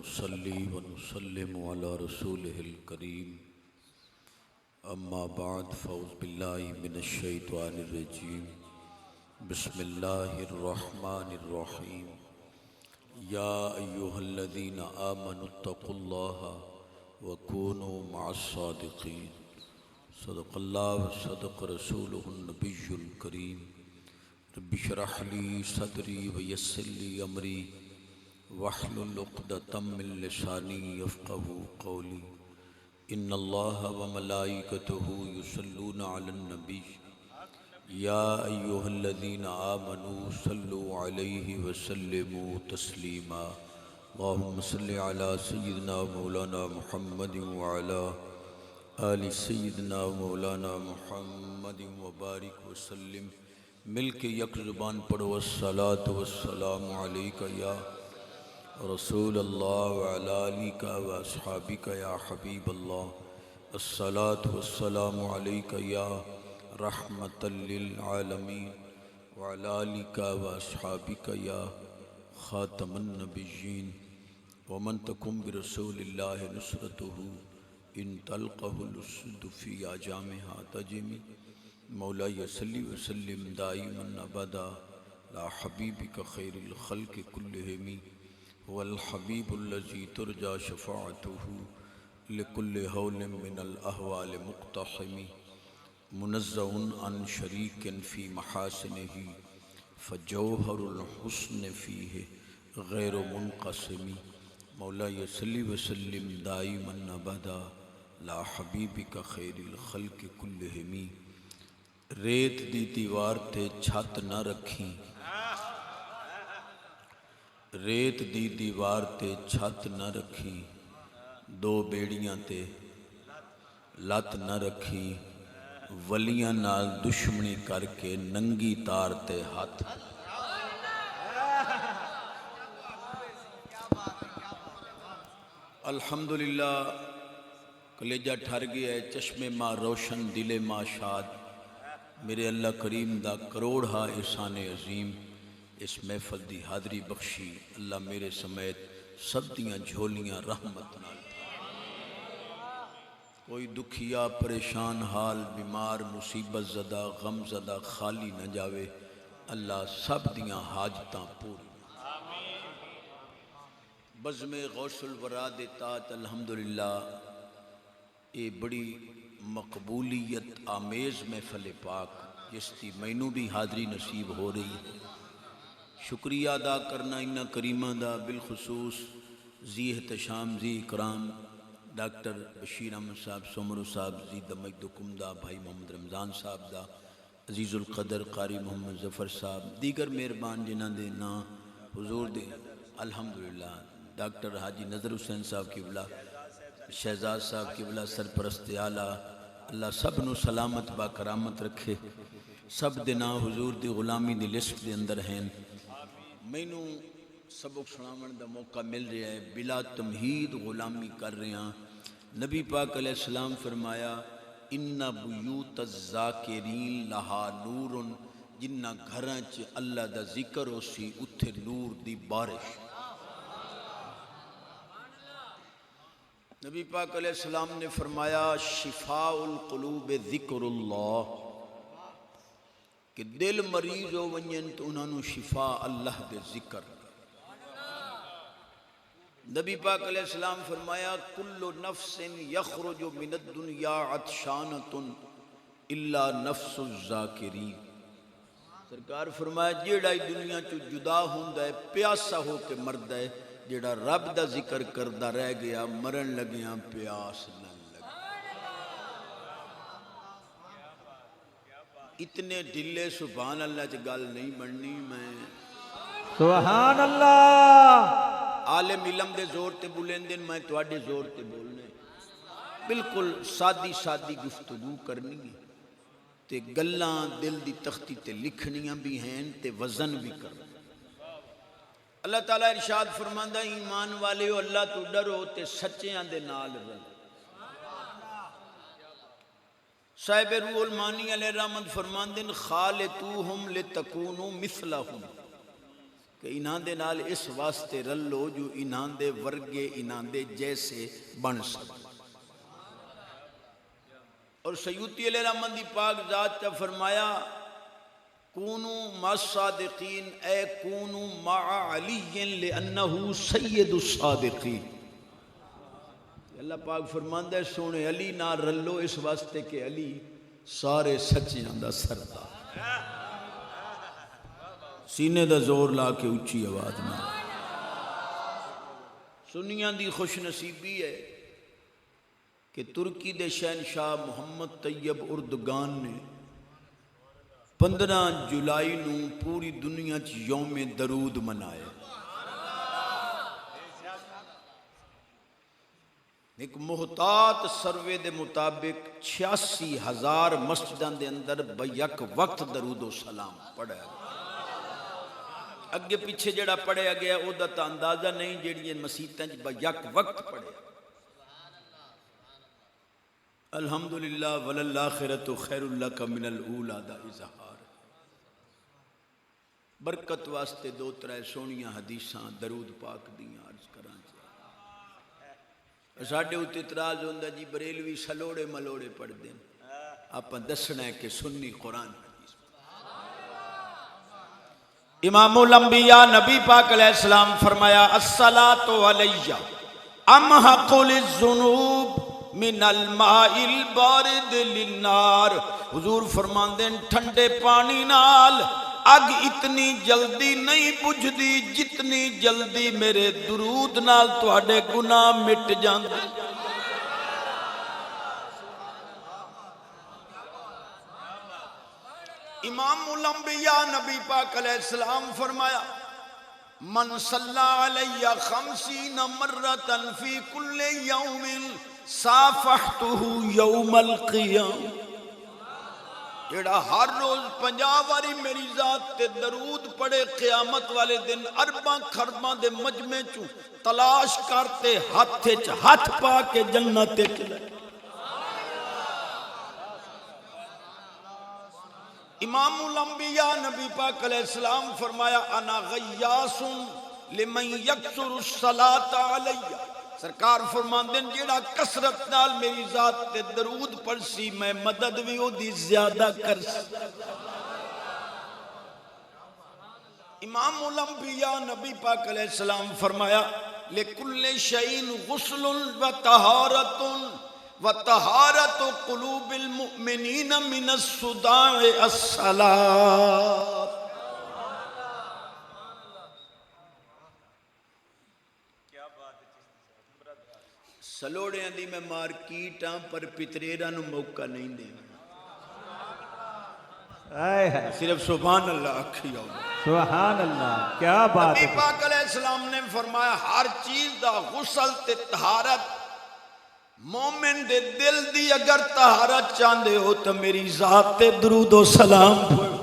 ونصلي ونسلم على رسوله الكريم اما بعد فاعوذ بالله من الشيطان الرجيم بسم الله الرحمن الرحيم يا أيها الذين آمنوا اتقوا الله وكونوا مع الصادقين صدق الله وصدق رسوله النبي الكريم رب اشرح لي صدري ويسر لي أمري واحلل عقدة من لساني يفقهوا قولي ان الله وملائكته يصلون على النبي يا أيها الذين آمنوا صلوا عليه وسلموا تسليما اللهم صل على سيدنا مولانا محمد وعلى آل سيدنا مولانا محمد وبارك وسلم مل کے یک زبان پڑھو الصلاة والسلام علیکہ یا رسول اللہ وعلی آلک و اصحابک یا حبیب اللہ الصلاة والسلام علیکہ یا رحمت للعالمین وعلی آلک و اصحابک یا خاتم النبیین ومن تکم برسول اللہ نصرتہ ان تلقہ الاسد فی آجامہا تجمی مولاي صلی وسلم دائما ابدا لا حبیبک خیر الخلق كلهم هو الحبیب الذي ترجى شفاعته لكل هول من الأهوال مقتحم منزه عن شريك في محاسنه فجوهر الحسن فيه غير منقسم مولاي صلی وسلم دائما ابدا لا حبیبک خیر الخلق كلهم ریت دی دیوار تے چھت نہ رکھی ریت دی دیوار تے چھت نہ رکھی دو بیڑیاں تے لت نہ رکھی ولیاں نال دشمنی کر کے ننگی تار تے ہاتھ الحمدللہ کلیجہ ٹھر گیا ہے چشم ماں روشن دل ماں شاد میرے اللہ کریم دا کروڑا احسان عظیم اس محفل دی حاضری بخشی اللہ میرے سمیت سب دیاں جھولیاں رحمت نال کوئی دکھیا پریشان حال بیمار مصیبت زدہ غم زدہ خالی نہ جاوے اللہ سب دیاں حاجتاں پوری بزم غوث الورا دے تاج الحمدللہ یہ بڑی مقبولیت آمیز محفل پاک جس کی مینوں بھی حاضری نصیب ہو رہی ہے شکریہ ادا کرنا انہاں کریمہ دا بالخصوص ذی احتشام ذی اکرام ڈاکٹر بشیر احمد صاحب سمرو صاحب ذی دمجدکم دا بھائی محمد رمضان صاحب دا عزیز القدر قاری محمد ظفر صاحب دیگر مہربان جنہاں دے نا حضور دے الحمدللہ ڈاکٹر حاجی نظر حسین صاحب کی بلا شہزاد صاحب کی بلا سرپرست اعلیٰ اللہ سب نو سلامت با کرامت رکھے سب دینا حضور دی غلامی دی لسٹ دے اندر ہیں میں نو سبق سناون دا موقع مل رہا ہے بلا تمہید غلامی کر رہے ہیں نبی پاک علیہ السلام فرمایا ان بیوت الذاکرین لہا نور جنہ گھراں چ اللہ دا ذکر ہو سی اتھے نور دی بارش نبی پاک علیہ السلام نے فرمایا شفاء القلوب ذکر اللہ کہ دل مریض ہو ونجن تو انہوں نے شفا اللہ دے ذکر نبی پاک علیہ السلام فرمایا کل نفس یخرج من الدنیا عطشانۃ الا نفس الذاکرین سرکار فرمایا جیڑا دنیا چو جدا ہوندا ہے پیاسا ہو کے مرد ہے جیڑا رب دا ذکر کردہ رہ گیا مرن لگیاں پیاس نہ لگا اتنے ڈلے سبحان اللہ چ گل نہیں بننی میں سبحان اللہ عالم علم دے زور تے بولیں دن میں تواڈے زور تے بولنے بالکل سادی سادی گفتگو کرنی تے گلاں دل دی تختی تے لکھنیاں بھی ہیں تے وزن بھی کرنا اللہ تعالیٰ ارشاد فرماندہ ایمان والے ہو اللہ تو ڈرو تے سچیاں دے نال رہو صاحب روح المانی علیہ رحمت فرماندن خالتوہم لتکونو مثلہم کہ انہاں دے نال اس واسطے رلو جو انہاں دے ورگے انہاں دے جیسے بن سکے. اور سیوطی علیہ رحمت دی پاک ذات نے فرمایا کونو مع الصادقین اے کونو مع علی لأنہ سید الصادقین. اللہ پاک فرماندا ہے سونے علی نہ رلو اس واسطے کہ علی سارے سچیاں دا سردار. سینے دا زور لا کے اچھی آواز نہ. سنیاں دی خوش نصیبی ہے کہ ترکی دے شہنشاہ محمد طیب اردگان نے 15 جولائی نو پوری دنیا چ یوم درود منایا. ایک محتاط سروے دے مطابق 86,000 مسجدان دے اندر بیک وقت درود و سلام پڑھا گیا. اگے پیچھے جڑا پڑھیا گیا او دا تا اندازہ نہیں جڑی مسیتاں بیک وقت پڑھیا. الحمدللہ وللآخرۃ خیر لک من الاولی دا اظہار. برکت واسطے 2-3 سونیاں حدیثاں درود پاک دیاں عرض کراں. ساڈے اتنے اعتراض ہوندا جی بریلوی سلوڑے ملوڑے پڑھ دیں. آپ دسنا ہے کہ سنی قرآن حدیث. امام الانبیاء نبی پاک علیہ السلام فرمایا الصلاۃ علیہ امحق للذنوب من الماء البارد للنار. حضور فرماندے ٹھنڈے پانی نال اگ اتنی جلدی نہیں بجھدی جتنی جلدی میرے درود نال تواڈے گناہ مٹ جاندے. امام الانبیاء نبی پاک علیہ السلام فرمایا من صلی علیہ 50 مرۃ فی کل یوم صافحتہ یوم القیامہ. جڑا ہر روز 50 واری میری ذات تے درود پڑے قیامت والے دن ارباں خرباں دے مجمع چوں تلاش کرتے ہاتھ وچ ہاتھ پا کے جنت وچ لے. امام الانبیاء نبی پاک علیہ السلام فرمایا انا غیاس لمن یکثر الصلاۃ علیہ. سرکار فرماندے جیڑا کثرت نال میری ذات تے درود پڑھسی میں مدد بھی او دی زیادہ کرسی. امام الانبیاء نبی پاک علیہ السلام فرمایا لکل شیء غسل و طہارت وطہارت قلوب المؤمنین من الصداع الصلاۃ. سلوڑیاں دی میں مارکیٹاں پر پتریراں نو موقع نہیں دے. صرف سبحان اللہ آکھی آؤ. سبحان اللہ کیا بات ہے. نبی پاک علیہ السلام نے فرمایا ہر چیز دا غسل تے طہارت مومن دے دل دی اگر طہارت چاندے ہو تو میری ذات تے درود و سلام پڑھو.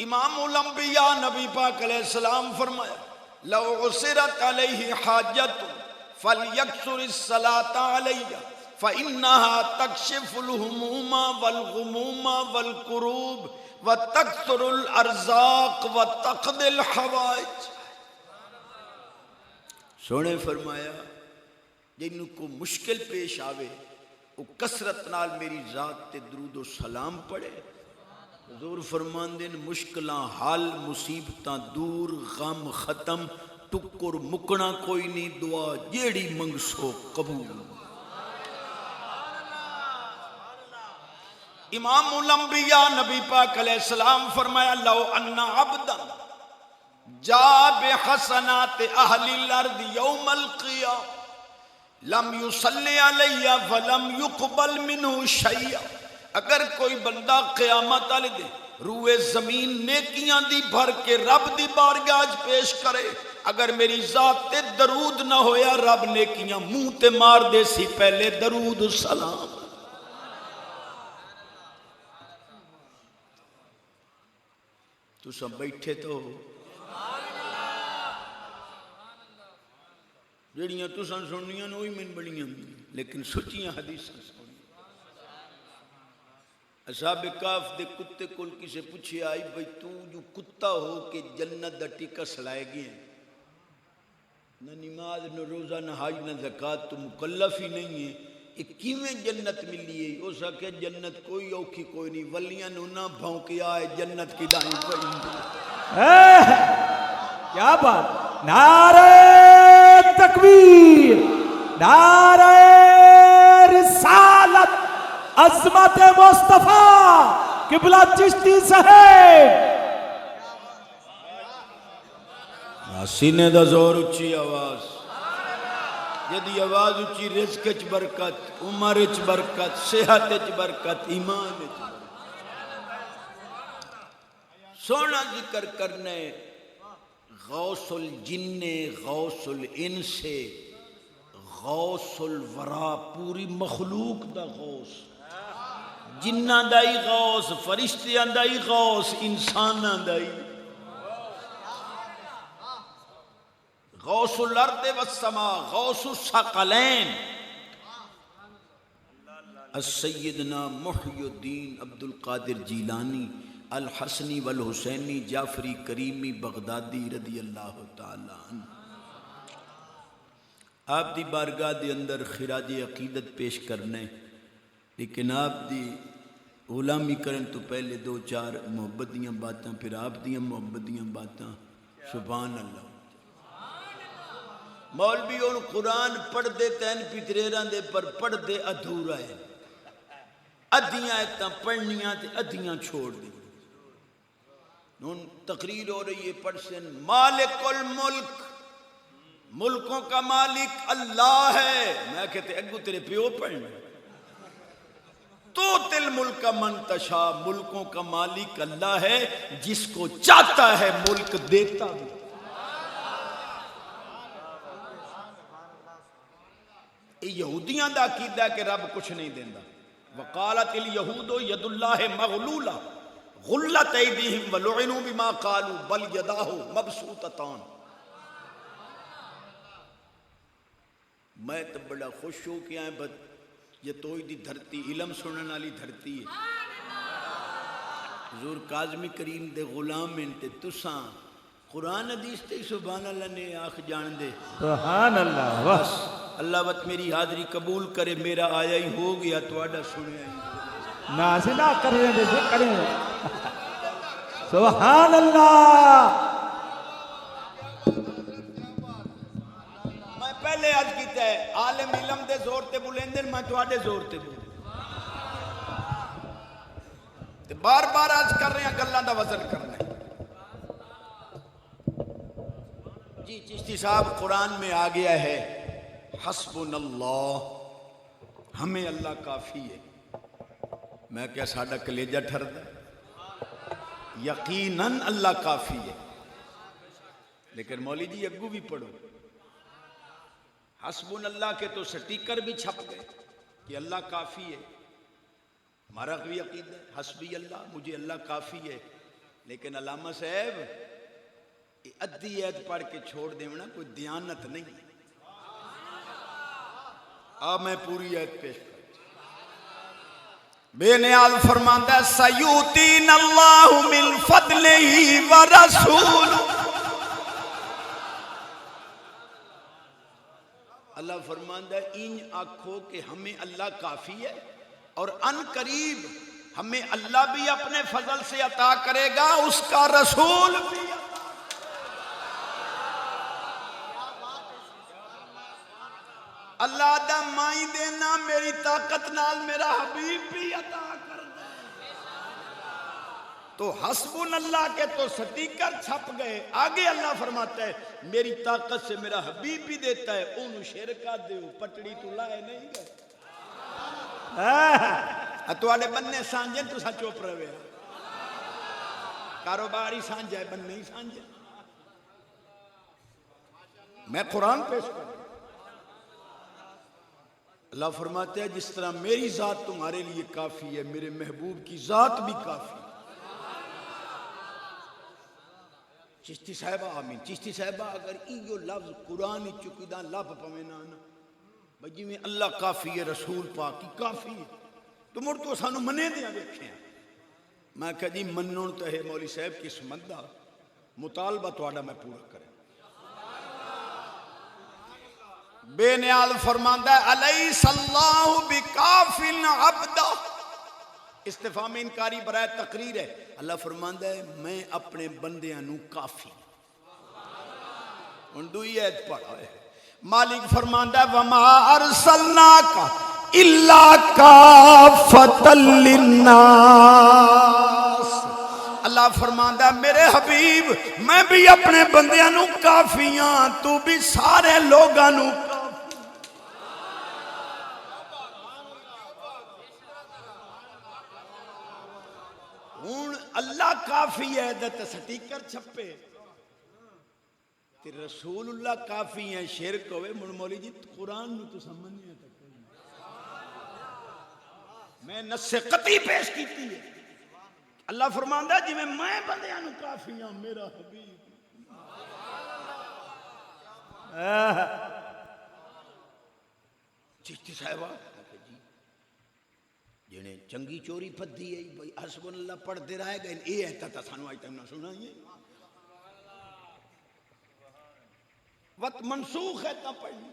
امام الانبیاء نبی پاک علیہ السلام فرمایا لو عسرت علیہ حاجت فلیکثر الصلاۃ علیہ فإنها تکشف الہموم والغموم والکروب وتکثر الارزاق وتقضی الحوائج. سونے فرمایا جن کو مشکل پیش آوے وہ کثرت نال میری ذات تے درود و سلام پڑھے. حضور فرماندے مشکلاں حل مصیبتاں دور غم ختم ٹکر مکنا کوئی نہیں دعا جیڑی منگسو قبول. امام الانبیاء نبی پاک علیہ السلام فرمایا لو ان عبدا جا بحسنات اہل الارض یوم القیامہ لم یصلی علیہ فلم یقبل منہ شیئا. اگر کوئی بندہ قیامت والے دن روئے زمین نیکیاں دی بھر کے رب دی بارگاہ پیش کرے اگر میری ذات تے درود نہ ہویا رب نیکیاں منہ تے مار دے سی پہلے درود سلام. تو سب بیٹھے تو جڑیاں تو سن سننیاں نوئی من بڑیاں لیکن سچیاں حدیثاں سننیاں. اصحاب کہف دے کتے کول کسے پوچھے آئی بھئی تو جو کتا ہو کہ جنت دا ٹکا سلائے گئے نہ نماز نہ روزہ نہ حج نہ زکوٰۃ تو مکلف ہی نہیں ہے یہ کیویں جنت ملی ہے ہو سکے جنت کوئی اوکھی کوئی نہیں ولیاں نو نہ بھونکیا ہے جنت کی دائیں پئی کیا بات نعرہ تکبیر نعرہ رسالت عظمت مصطفیٰ قبلہ چشتی صاحب سینے دا زور اچھی آواز جدی آواز اچھی رزق اچ برکت عمر اچ برکت صحت اچ برکت ایمان اچ برکت سونا ذکر کرنے غوث الجن غوث الانس غوث الورا پوری مخلوق دا غوث جنہ دائی غوث فرشتیاں دائی غوث انساناں دائی غوث الارض والسماء غوث الثقلین السیدنا محی الدین عبد القادر جیلانی الحسنی والحسینی جعفری کریمی بغدادی رضی اللہ تعالی عنہ آپ دی بارگاہ دے اندر خراج عقیدت پیش کرنے لیکن آپ دی غلامی کرن تو پہلے دو چار محبت دیاں باتاں پھر آپ دیاں محبت دیاں باتاں سبحان اللہ مولوی ان قرآن پڑھ دے تین پتریران دے پر پڑھ دے ادھورا ہے ادھیاں ایتاں پڑھنیاں تے ادھیاں چھوڑ دے نون تقریر ہو رہی ہے پڑھسن مالک الملک ملکوں کا مالک اللہ ہے میں کہتے اگو تیرے پیو پڑھنے تو تل ملک کا منتشا ملکوں کا مالک اللہ ہے جس کو چاہتا ہے ملک دیتا بھی یہودیاں دا عقیدہ ہے کہ رب کچھ نہیں دیندہ وقالت الیہود ید اللہ مغلولہ غلت ایدیہم ولعنوا بما قالوا بل یداہ مبسوطتان میں تو بڑا خوش ہو کہ آئیں بس یہ توئی دی دھرتی علم سنن والی دھرتی ہے حضور کاظمی کریم دے غلام انتے تساں قرآن حدیث تے سبحان اللہ نے آنکھ جان دے سبحان اللہ بس اللہ وقت میری حاضری قبول کرے میرا آیا ہی ہو گیا تو آڈا سنے آئی نازلہ کریں دے کریں سبحان اللہ میں پہلے عرض کیتا ہے عالم علم دے زور تے بلندن میں تو آڈے زور تے بول بار بار عرض کر رہے ہیں گلہ دا وزن کرنا ہے جی چشتی صاحب قرآن میں آ گیا ہے حسبنا اللہ ہمیں اللہ کافی ہے میں کیا ساڑھا کلیجہ ٹھر دا یقیناً اللہ کافی ہے لیکن مولی جی اگو بھی پڑھو حسبنا اللہ کے تو سٹیکر بھی چھپ گئے کہ اللہ کافی ہے ہمارا بھی عقیدہ ہے حسبی اللہ مجھے اللہ کافی ہے لیکن علامہ صاحب ادھی عید پڑھ کے چھوڑ دیں نا کوئی دیانت نہیں اب میں پوری عید پیش کرتا بے نیاز فرماندہ ہے سیوتین اللہ من فضلہ ورسول اللہ فرماندہ ہے ان آنکھوں کہ ہمیں اللہ کافی ہے اور ان قریب ہمیں اللہ بھی اپنے فضل سے عطا کرے گا اس کا رسول بھی اللہ دا مائی دینا میری طاقت نال میرا حبیب بھی عطا کر دے تو حسبن اللہ کے تو سٹیکر چھپ گئے آگے اللہ فرماتا ہے میری طاقت سے میرا حبیب بھی دیتا ہے انہوں شرکا دیو پٹڑی تو لائے نہیں گئے اتوالے بننے سانجیں تو سا چوپ رہے کاروباری سانجہ ہے بننے ہی سانجہ میں قرآن پیش کروں اللہ فرماتے ہیں جس طرح میری ذات تمہارے لیے کافی ہے میرے محبوب کی ذات بھی کافی ہے چشتی صاحبہ آمین چشتی صاحبہ اگر ایو لفظ قرآن چکی دان لب پوینا بھئی میں اللہ کافی ہے رسول پاکی کافی ہے تو تو مڑ تو سانو منے دیا دیکھیں. میں کہا جی منن تو ہے مولوی صاحب قسمت دا مطالبہ تہاڈا میں پورا کریں. بے نیاز فرماندا ہے الیس اللہ بکافٍ عبدہ. استفہام انکاری برائے تقریر ہے. اللہ فرماندا ہے میں اپنے بندیاں نو کافی. ہن دوئی ایت پڑھا ہے. مالک فرماندا ہے وما ارسلناک الا کافۃ للناس. اللہ فرماندا ہے میرے حبیب میں بھی اپنے بندیاں نو کافی ہاں تو بھی سارے لوگاں نو. ہوں اللہ کافی ہے تے سٹیکر چھپے تے رسول اللہ کافی ہے شرک ہوئے. مڑ مولی جی قرآن نو تو سمجھ نہیں آتا. میں نص قطعی پیش کیتی ہے. اللہ فرماندا ہے جی میں بندیاں نو کافی ہاں میرا حبیب. چشتی صاحبہ جنہیں چنگی چوری پدھی ہے بھئی حسب اللہ پڑھتے رہے گئے. اے ایتا تا سانو آج تک نہ سنائیے. وقت منسوخ ہے تا پڑھیں.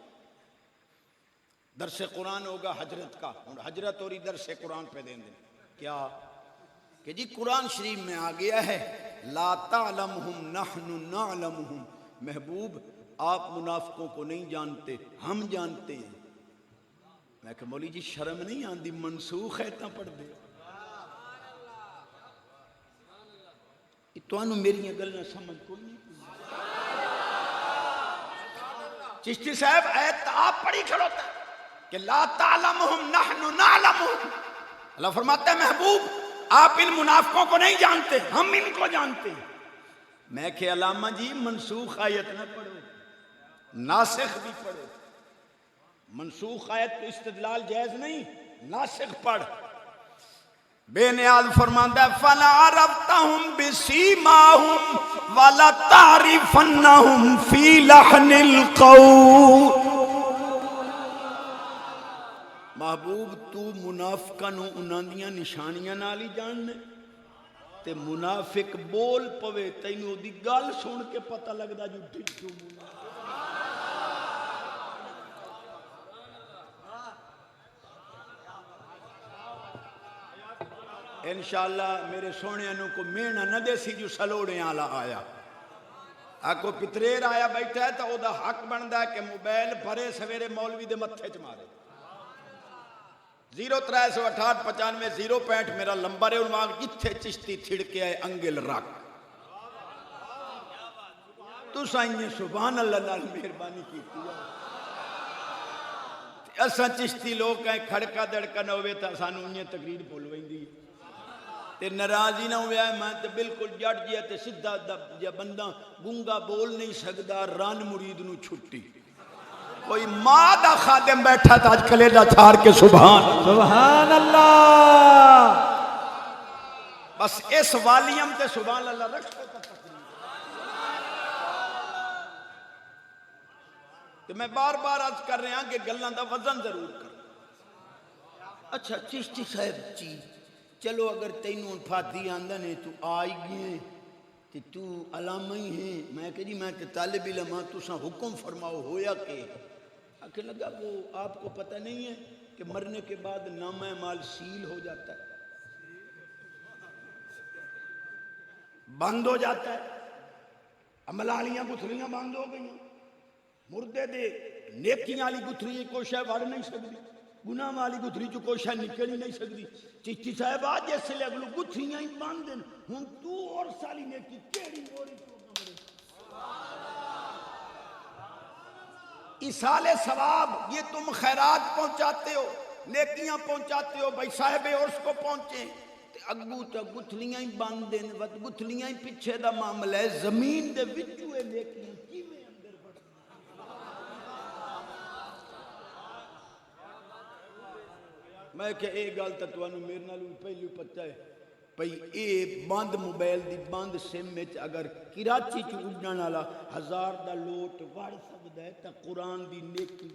درس قرآن ہوگا حجرت کا. حجرت اور درس قرآن پہ دیں دیں کیا کہ جی قرآن شریف میں آ گیا ہے لا تعلمہم نحن نعلمہم. محبوب آپ منافقوں کو نہیں جانتے ہم جانتے ہیں. میں کہ مولی جی شرم نہیں آندی منسوخ ہے تا پڑھ دے. تو انہوں میری گل نہ سمجھ کو نہیں. چشتی صاحب ایت آپ پڑھی کھڑوتا ہے کہ لا تعلمہم نحن نعلمہم. اللہ فرماتا ہے محبوب آپ ان منافقوں کو نہیں جانتے ہم ان کو جانتے ہیں. میں کہ علامہ جی منسوخ آیت نہ پڑھو ناسخ بھی پڑھو. منسوخ آیت تو استدلال جائز نہیں ناسخ پڑھ. بے نیاز فرماندہ ہے فَلَعَرَفْتَهُمْ بِسِيمَاهُمْ وَلَتَعْرِفَنَّهُمْ فِي لَحْنِ الْقَوْلِ. محبوب تو منافقہ نو انہاں دیاں نشانیاں نال ہی جاننے تے منافق بول پوے تینوں دی گل سن کے پتہ لگدا جو ڈھڈو منافق. انشاءاللہ میرے سونے انہوں کو مینا نہ دے سی جو سلوڑے آلہ آیا. آکو پتریر آیا بیٹھا ہے تو او دا حق بندہ ہے کہ موبائل بھرے سویرے مولوی دے متھے چ مارے. 036895 میرا لمبر ہے. عنوان جتھے چشتی تھڑکے آئے انگل رکھ. تو سائیں سبحان اللہ نال مہربانی کی اساں چشتی لوگ ہیں کھڑکا دڑکا نہ ہوئے تا سانو انہیں تقریر بول ویندی تے ناراضی نہ ہویا ہے. میں تے بالکل جٹ جیا تے سدھا جا بندہ گونگا بول نہیں سکدا رن مرید نو چھٹی. کوئی ماں دا خادم بیٹھا تھا آج کلیجہ چھار کے سبحان اللہ. بس اس والیم تے سبحان اللہ رکھتے تا تقریر. تو میں بار بار عرض کر رہے ہیں کہ گلاں دا وزن ضرور کر. اچھا چشتی صاحب جی چلو اگر تینوں فادی آندہ نے تو آئی گئے کہ تو علامہ ہی ہیں. میں کہ جی میں کہ طالب علم ہاں تو ساں حکم فرماؤ ہویا کہ آکھے لگا وہ آپ کو پتہ نہیں ہے کہ مرنے کے بعد نامہ مال سیل ہو جاتا ہے بند ہو جاتا ہے. عملالیاں گتھلیاں بند ہو گئی. مردے دے نیکیاں والی گتھری کوئی شے وڑ نہیں سکتی. گناہ والی گتھری چ کوئی شے نکل ہی نہیں سکتی. چشتی صاحب آج جس لے اگلو گتھریاں ہی بند ہیں. ہن تو اور سالی نیکی کیڑی موری تو ایصال ثواب یہ تم خیرات پہنچاتے ہو نیکیاں پہنچاتے ہو بھائی صاحب عرس کو پہنچے اگو تو گتھلیاں ہی بند ہیں. گتھلیاں ہی پیچھے دا معاملہ ہے. زمین دے وچوں اے نیکیاں کیویں اندر بڑھ. میں کہ اے گل تے تانوں میرے نال پہلو پتہ ہے بھئی اے بند موبائل دی بند سم وچ اگر کراچی چ اڈن والا 1000 دا لوٹ وڑ سکدا ہے تے قرآن دی نیکی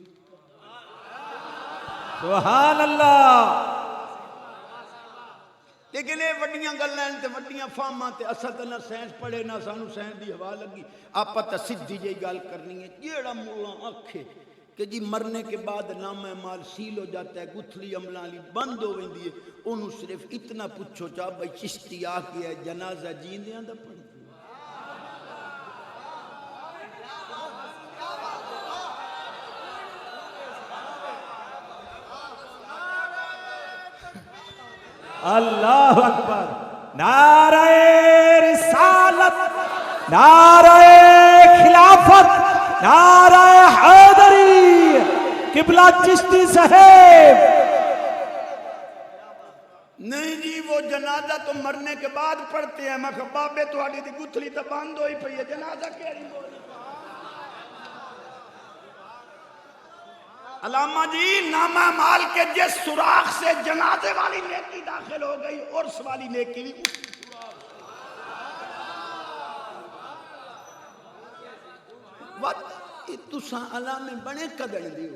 سبحان اللہ. لیکن یہ وڈیاں گلاں تے وڈیاں فہماں تے اساں تے نہ سائنس پڑھے نہ سانو سائنس دی ہوا لگی. آپا تے سیدھی جہی گل کرنی ہے. جیڑا مولا آکھے کہ جی مرنے کے بعد نامہ مال سیل ہو جاتا ہے, گتھلی عملاں لی بند ہو ویندی ہے, انہوں صرف اتنا پوچھو چا بھئی چشتی آ کے ہے جنازہ جیندیاں دا پڑھ. اللہ اکبر. نعرہ رسالت, نعرہ خلافت, نعرہ حیدری, قبلہ چشتی صاحب. نہیں جی وہ جنازہ تو مرنے کے بعد پڑھتے ہیں. میں کہا بابے تو آڑی دی گتھلی تو بند ہوئی پئی ہے, جنازہ کیڑی بولی. علامہ جی نامہ مال کے جس سوراخ سے جنازے والی نیکی داخل ہو گئی, عرس والی نیکی بھی تساں علامے بنے قدر دیو.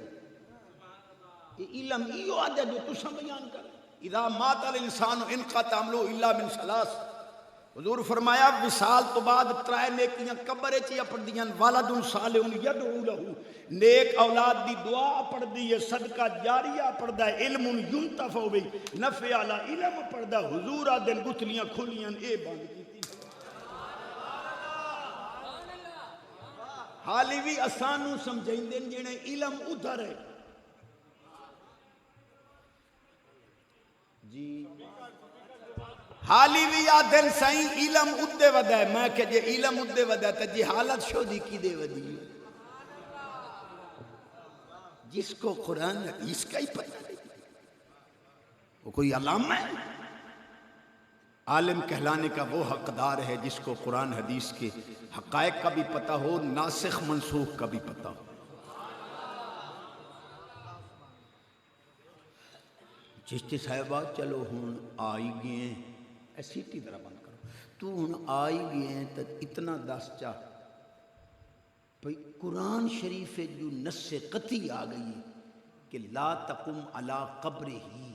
یہ علم ایو آدھے جو تساں بیان کر. اذا مات الانسان انقطع عملہ الا من ثلاث. حضور فرمایا وصال تو بعد ترائے نیکیاں قبر چ اپڑ دیاں. والد صالح یدعو لہ, نیک اولاد دی دعا پڑھ دی ہے, صدقہ جاریہ پڑھدا ہے, علم ينتفع بہ, نفع علی علم پڑھدا. حضور آدن گتھلیاں کھلیاں اے بند کیتی. حالی بھی اسانو سمجھائیں جنے علم ادھر ہے جی. حالی بھی آدھن سائیں علم ادھے ودا ہے. میں کہ جے علم ادھے ودا ہے تو جی حالت شو دی کی دے ودی ہے. جس کو قرآن حدیث کا ہی پتہ نہیں وہ کوئی علامہ ہے. عالم کہلانے کا وہ حقدار ہے جس کو قرآن حدیث کے حقائق کا بھی پتہ ہو, ناسخ منسوخ کا بھی پتہ ہو. چشتی صاحبات چلو ہون آئی گئے ہیں, ایسی ٹی طرح بند کرو. تو ہون آئی گئے ہیں تو اتنا دس چاہ بھئی قرآن شریف جو نص قطعی آ گئی ہے کہ لا تقم علی قبر ہی,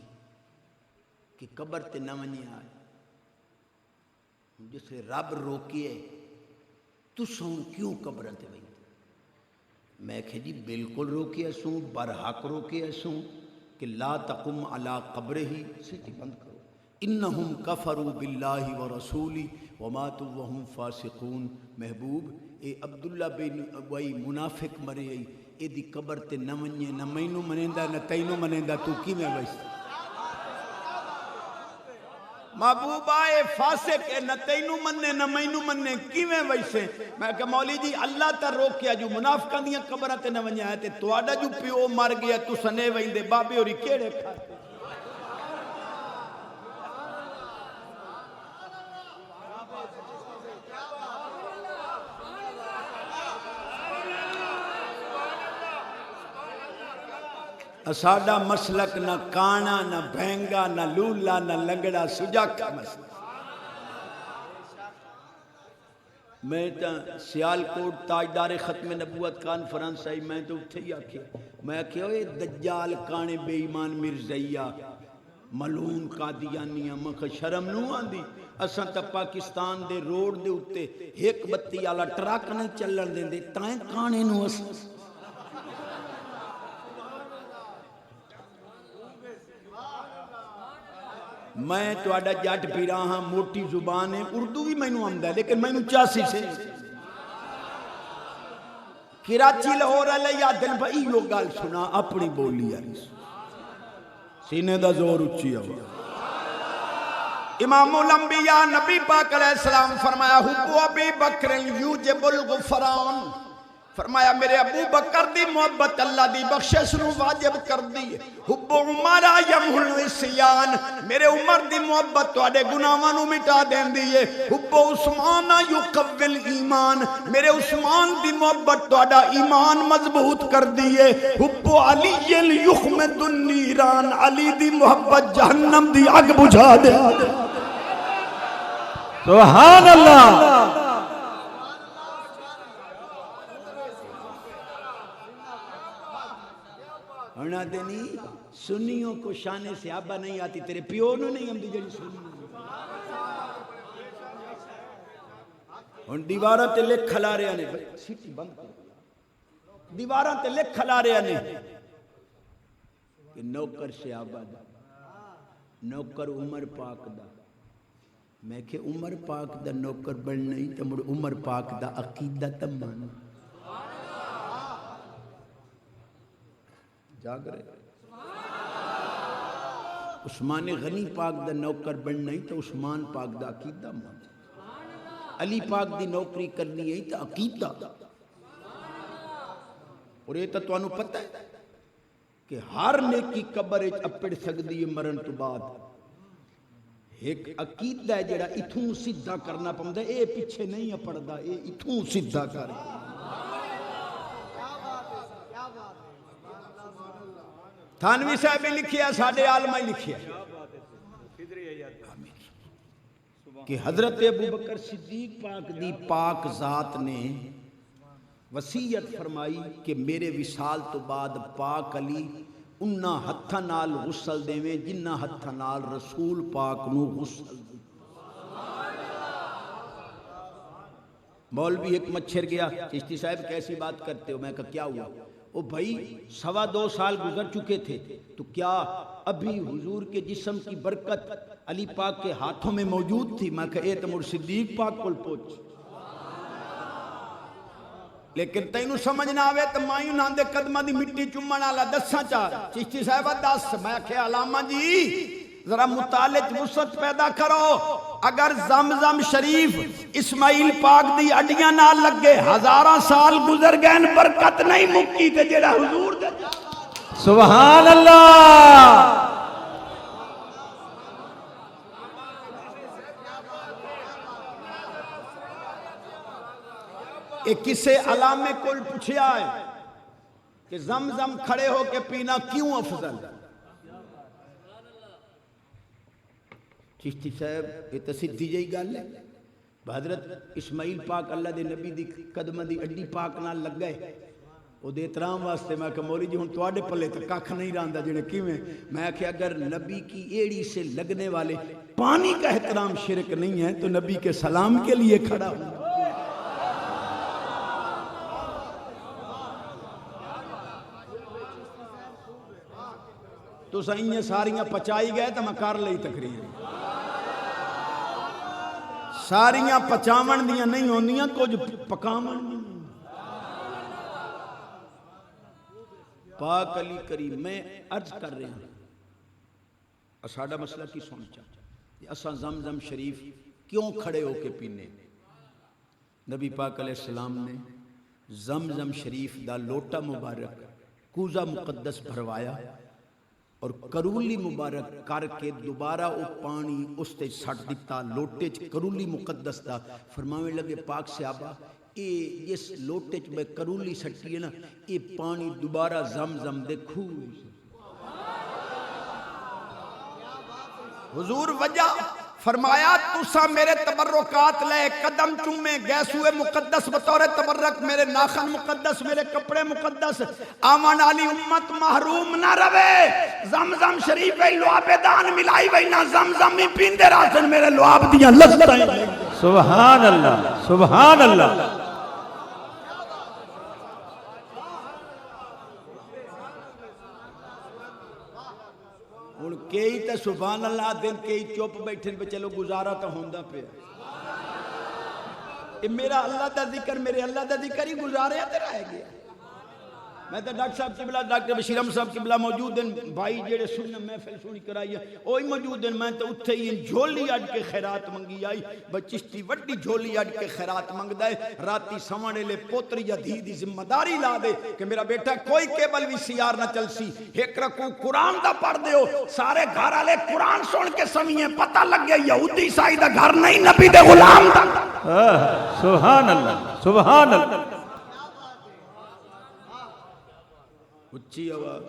کہ قبر تے نہ ونجے آئے. جس لئے رب روکیے تو سون کیوں قبرن تے وئی. میں کہ جی بالکل روکیے سوں, برحق روکیے سوں کہ لا تقم علی قبر ہی. سیٹی بند کرو. انہم کفروا باللہ ورسولی وماتوا وہم فاسقون. محبوب اے عبداللہ بن ابی منافق مرے ای, اے دی قبر تے نہ ونجے, نہ مینوں منیندا نہ تینوں منیندا, تو کیویں ویس. محبوب آئے فاسق اے, نہ تینوں مننے نہ مینوں مننے, کیویں ویسے. میں کہ مولی جی اللہ تا روکیا جو منافقاں دیاں قبراں تے نہ ونجے تے تواڈا جو پیو مر گیا تساں نے ویندے بابے ہوری کیڑے کھاتے. ساڈا مسلک نہ کانا نہ بھینگا نہ لولا نہ لنگڑا سجاکا مسلک. میں تا سیالکوٹ تاجدار ختم نبوت کانفرنس آئی, میں تو اتھے ہی آکھے, میں کہ اے دجال کانے بے ایمان مرزیہ ملعون قادیانیاں. میں شرم نو آندی. اساں تا پاکستان دے روڈ دے اتے ایک بتی آلا ٹرک نہیں چلن دیں دے, تائیں کانے نو اساں. میں تو آڈا جاٹ پیرا ہاں, موٹی زبان ہے, اردو بھی میں نو آمدہ ہے, لیکن میں نو چاسی سے کراچی لاہور علیہ یا دل بھائی لوگ گال سنا اپنی بولی ہے. سینے دا زور اچھی ہے. امام الانبیاء نبی پاک علیہ السلام فرمایا حب ابی بکر یوجب الغفران. فرمایا میرے ابو بکر دی محبت اللہ دی بخشش نو واجب کر دی. حب عمر یمحو العصیان, میرے عمر دی محبت تواڈے گناہاں نو مٹا دیندی ہے. حب عثمان یقوی الایمان, میرے عثمان دی محبت تواڈا ایمان مضبوط کر دی ہے. حب علی یخمد النیران, علی دی محبت جہنم دی اگ بجھا دے. سبحان اللہ. ہونا دینی سنیوں کو شان صحابہ نہیں آتی, تیرے پیو نو نہیں ہم دی جڑی سنی. ہن دیواراں تے لکھ کھلا رہے نے سیٹی بند کر دیواراں تے لکھ کھلا رہے نے کہ نوکر صحابہ دا نوکر عمر پاک دا میں کہ عمر پاک دا نوکر بننا ہی تو مڑ عمر پاک دا عقیدہ تمام جاگ رہے عثمان غنی پاک دا نوکر بننا ہی تو عثمان پاک دا عقیدہ مان علی پاک دی نوکری کرنی ہے تو عقیدہ اور یہ تو انہوں پتہ ہے کہ ہر نیکی قبر اپڑ سکتی ہے مرن تو بعد ایک عقیدہ ہے جڑا اتھوں سیدھا کرنا پڑتا ہے اے پیچھے نہیں پڑتا اے اتھوں سیدھا کر تھانوی صاحب نے لکھیا ساڑھے عالمہ ہی لکھیا کہ حضرت ابوبکر صدیق پاک دی پاک ذات نے وصیت فرمائی کہ میرے وصال تو بعد پاک علی انہاں ہتھاں نال غسل دیویں جنہاں ہتھاں نال رسول پاک نو غسل دے مولوی ایک مچھر گیا چشتی صاحب کیسی بات کرتے ہو میں کہا کیا ہوا او بھائی 2.25 سال گزر چکے تھے تو کیا ابھی حضور کے جسم کی برکت علی پاک کے ہاتھوں میں موجود تھی میں کہا اے تمہر صدیق پاک کل پوچھ لیکن تینوں سمجھ نہ آوے تو مائیوں نہ دے قدمہ دی مٹی چمن والا دساں چاہ چشتی صاحبہ دس میں کہ علامہ جی ذرا مطالعہ وسعت پیدا کرو اگر زمزم شریف اسماعیل پاک دی اڈیاں نہ لگے 1000 سال گزر گئے برکت نہیں مکی تے جڑا حضور دے سبحان اللہ ایک کسے علامے کل پوچھیا ہے کہ زمزم کھڑے ہو کے پینا کیوں افضل چشتی صاحب یہ تو سدھی جئی گل ہے حضرت اسماعیل پاک اللہ دے نبی دی قدمہ دی اڈی پاک نال لگ گئے وہ دے احترام واسطے میں کہ مولی جی ہن تواڈے پلے تو ککھ نہیں رہندا جنے کیویں میں کہ اگر نبی کی ایڑی سے لگنے والے پانی کا احترام شرک نہیں ہے تو نبی کے سلام کے لیے کھڑا ہوں تو سائیں ساریاں پچائی گئے تو میں کر لئی تقریر ساریاں پچاون دیاں نہیں ہوندیاں کچھ پکاون نہیں پاک علی کریم میں عرض کر رہے ہیں اساڑا مسئلہ کی سوچا اساں زمزم شریف کیوں کھڑے ہو کے پینے نبی پاک علیہ السلام نے زمزم شریف دا لوٹا مبارک کوزہ مقدس بھروایا اور کرولی مبارک کر کے دوبارہ او پانی اس تے سٹ دیتا لوٹے چ کرولی مقدس دا فرماویں لگے پاک صحابہ اے جس لوٹے چ میں کرولی سٹی ہے نا اے پانی دوبارہ زمزم دے کھو حضور وجہ فرمایا تُسا میرے تبرکات لے قدم چومے گیسوے مقدس بطور تبرک میرے ناخن مقدس میرے کپڑے مقدس آمان علی امت محروم نہ روے زمزم شریف ہے لعاب دان ملائی وی نہ زمزم میں پیندے راسن میرے لعاب دیاں لذتائیں سبحان اللہ سبحان اللہ کئی تے سبحان اللہ دن کئی چوپ بیٹھن پہ چلو گزارا تو ہوندہ پہ میرا اللہ دا ذکر میرے اللہ دا ذکر ہی گزارے تے رہ گیا میں تو ڈاکٹر صاحب قبلہ ڈاکٹر بشیر احمد صاحب قبلہ موجود ہیں بھائی جڑے سننے محفل سنی کرائی ہے وہی موجود ہیں میں تو اتھے ہی جھولی اڈ کے خیرات منگی آئی بچشتی وڈی جھولی اڈ کے خیرات منگ دے راتی سوانے لے پوتری یا دھی دی ذمہ داری لا دے کہ میرا بیٹا کوئی کیبل وی سی آر نہ چل سی ایک رکو قرآن دا پڑھ دے ہو سارے گھر آلے قرآن سن کے سمیئے پتہ لگ گیا یہودی عیسائی دا گھر نہیں نبی دے غلام دا سبحان اللہ سبحان اللہ اچھی آواز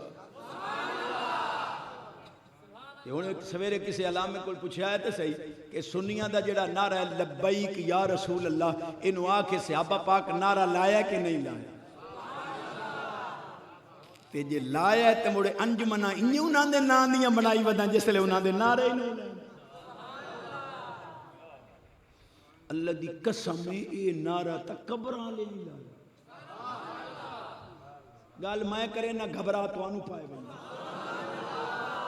یہ انہیں سویرے کسی علامے کو پوچھا ہے تو صحیح کہ سنیاں دا جڑا نعرہ ہے لبیک یا رسول اللہ انہوں آکے صحابہ پاک نعرہ لایا کہ نہیں لایا تے جے لایا ہے تے مڑے انجمنہ انہیں انہاں دے ناندیاں بنائی وداں جس لئے انہاں دے نعرہ ہی نہیں لائے اللہ اللہ دی قسم اے نعرہ تک قبراں لے نہیں لایا گل میں کرے نہ گھبرا توانوں پائے بندہ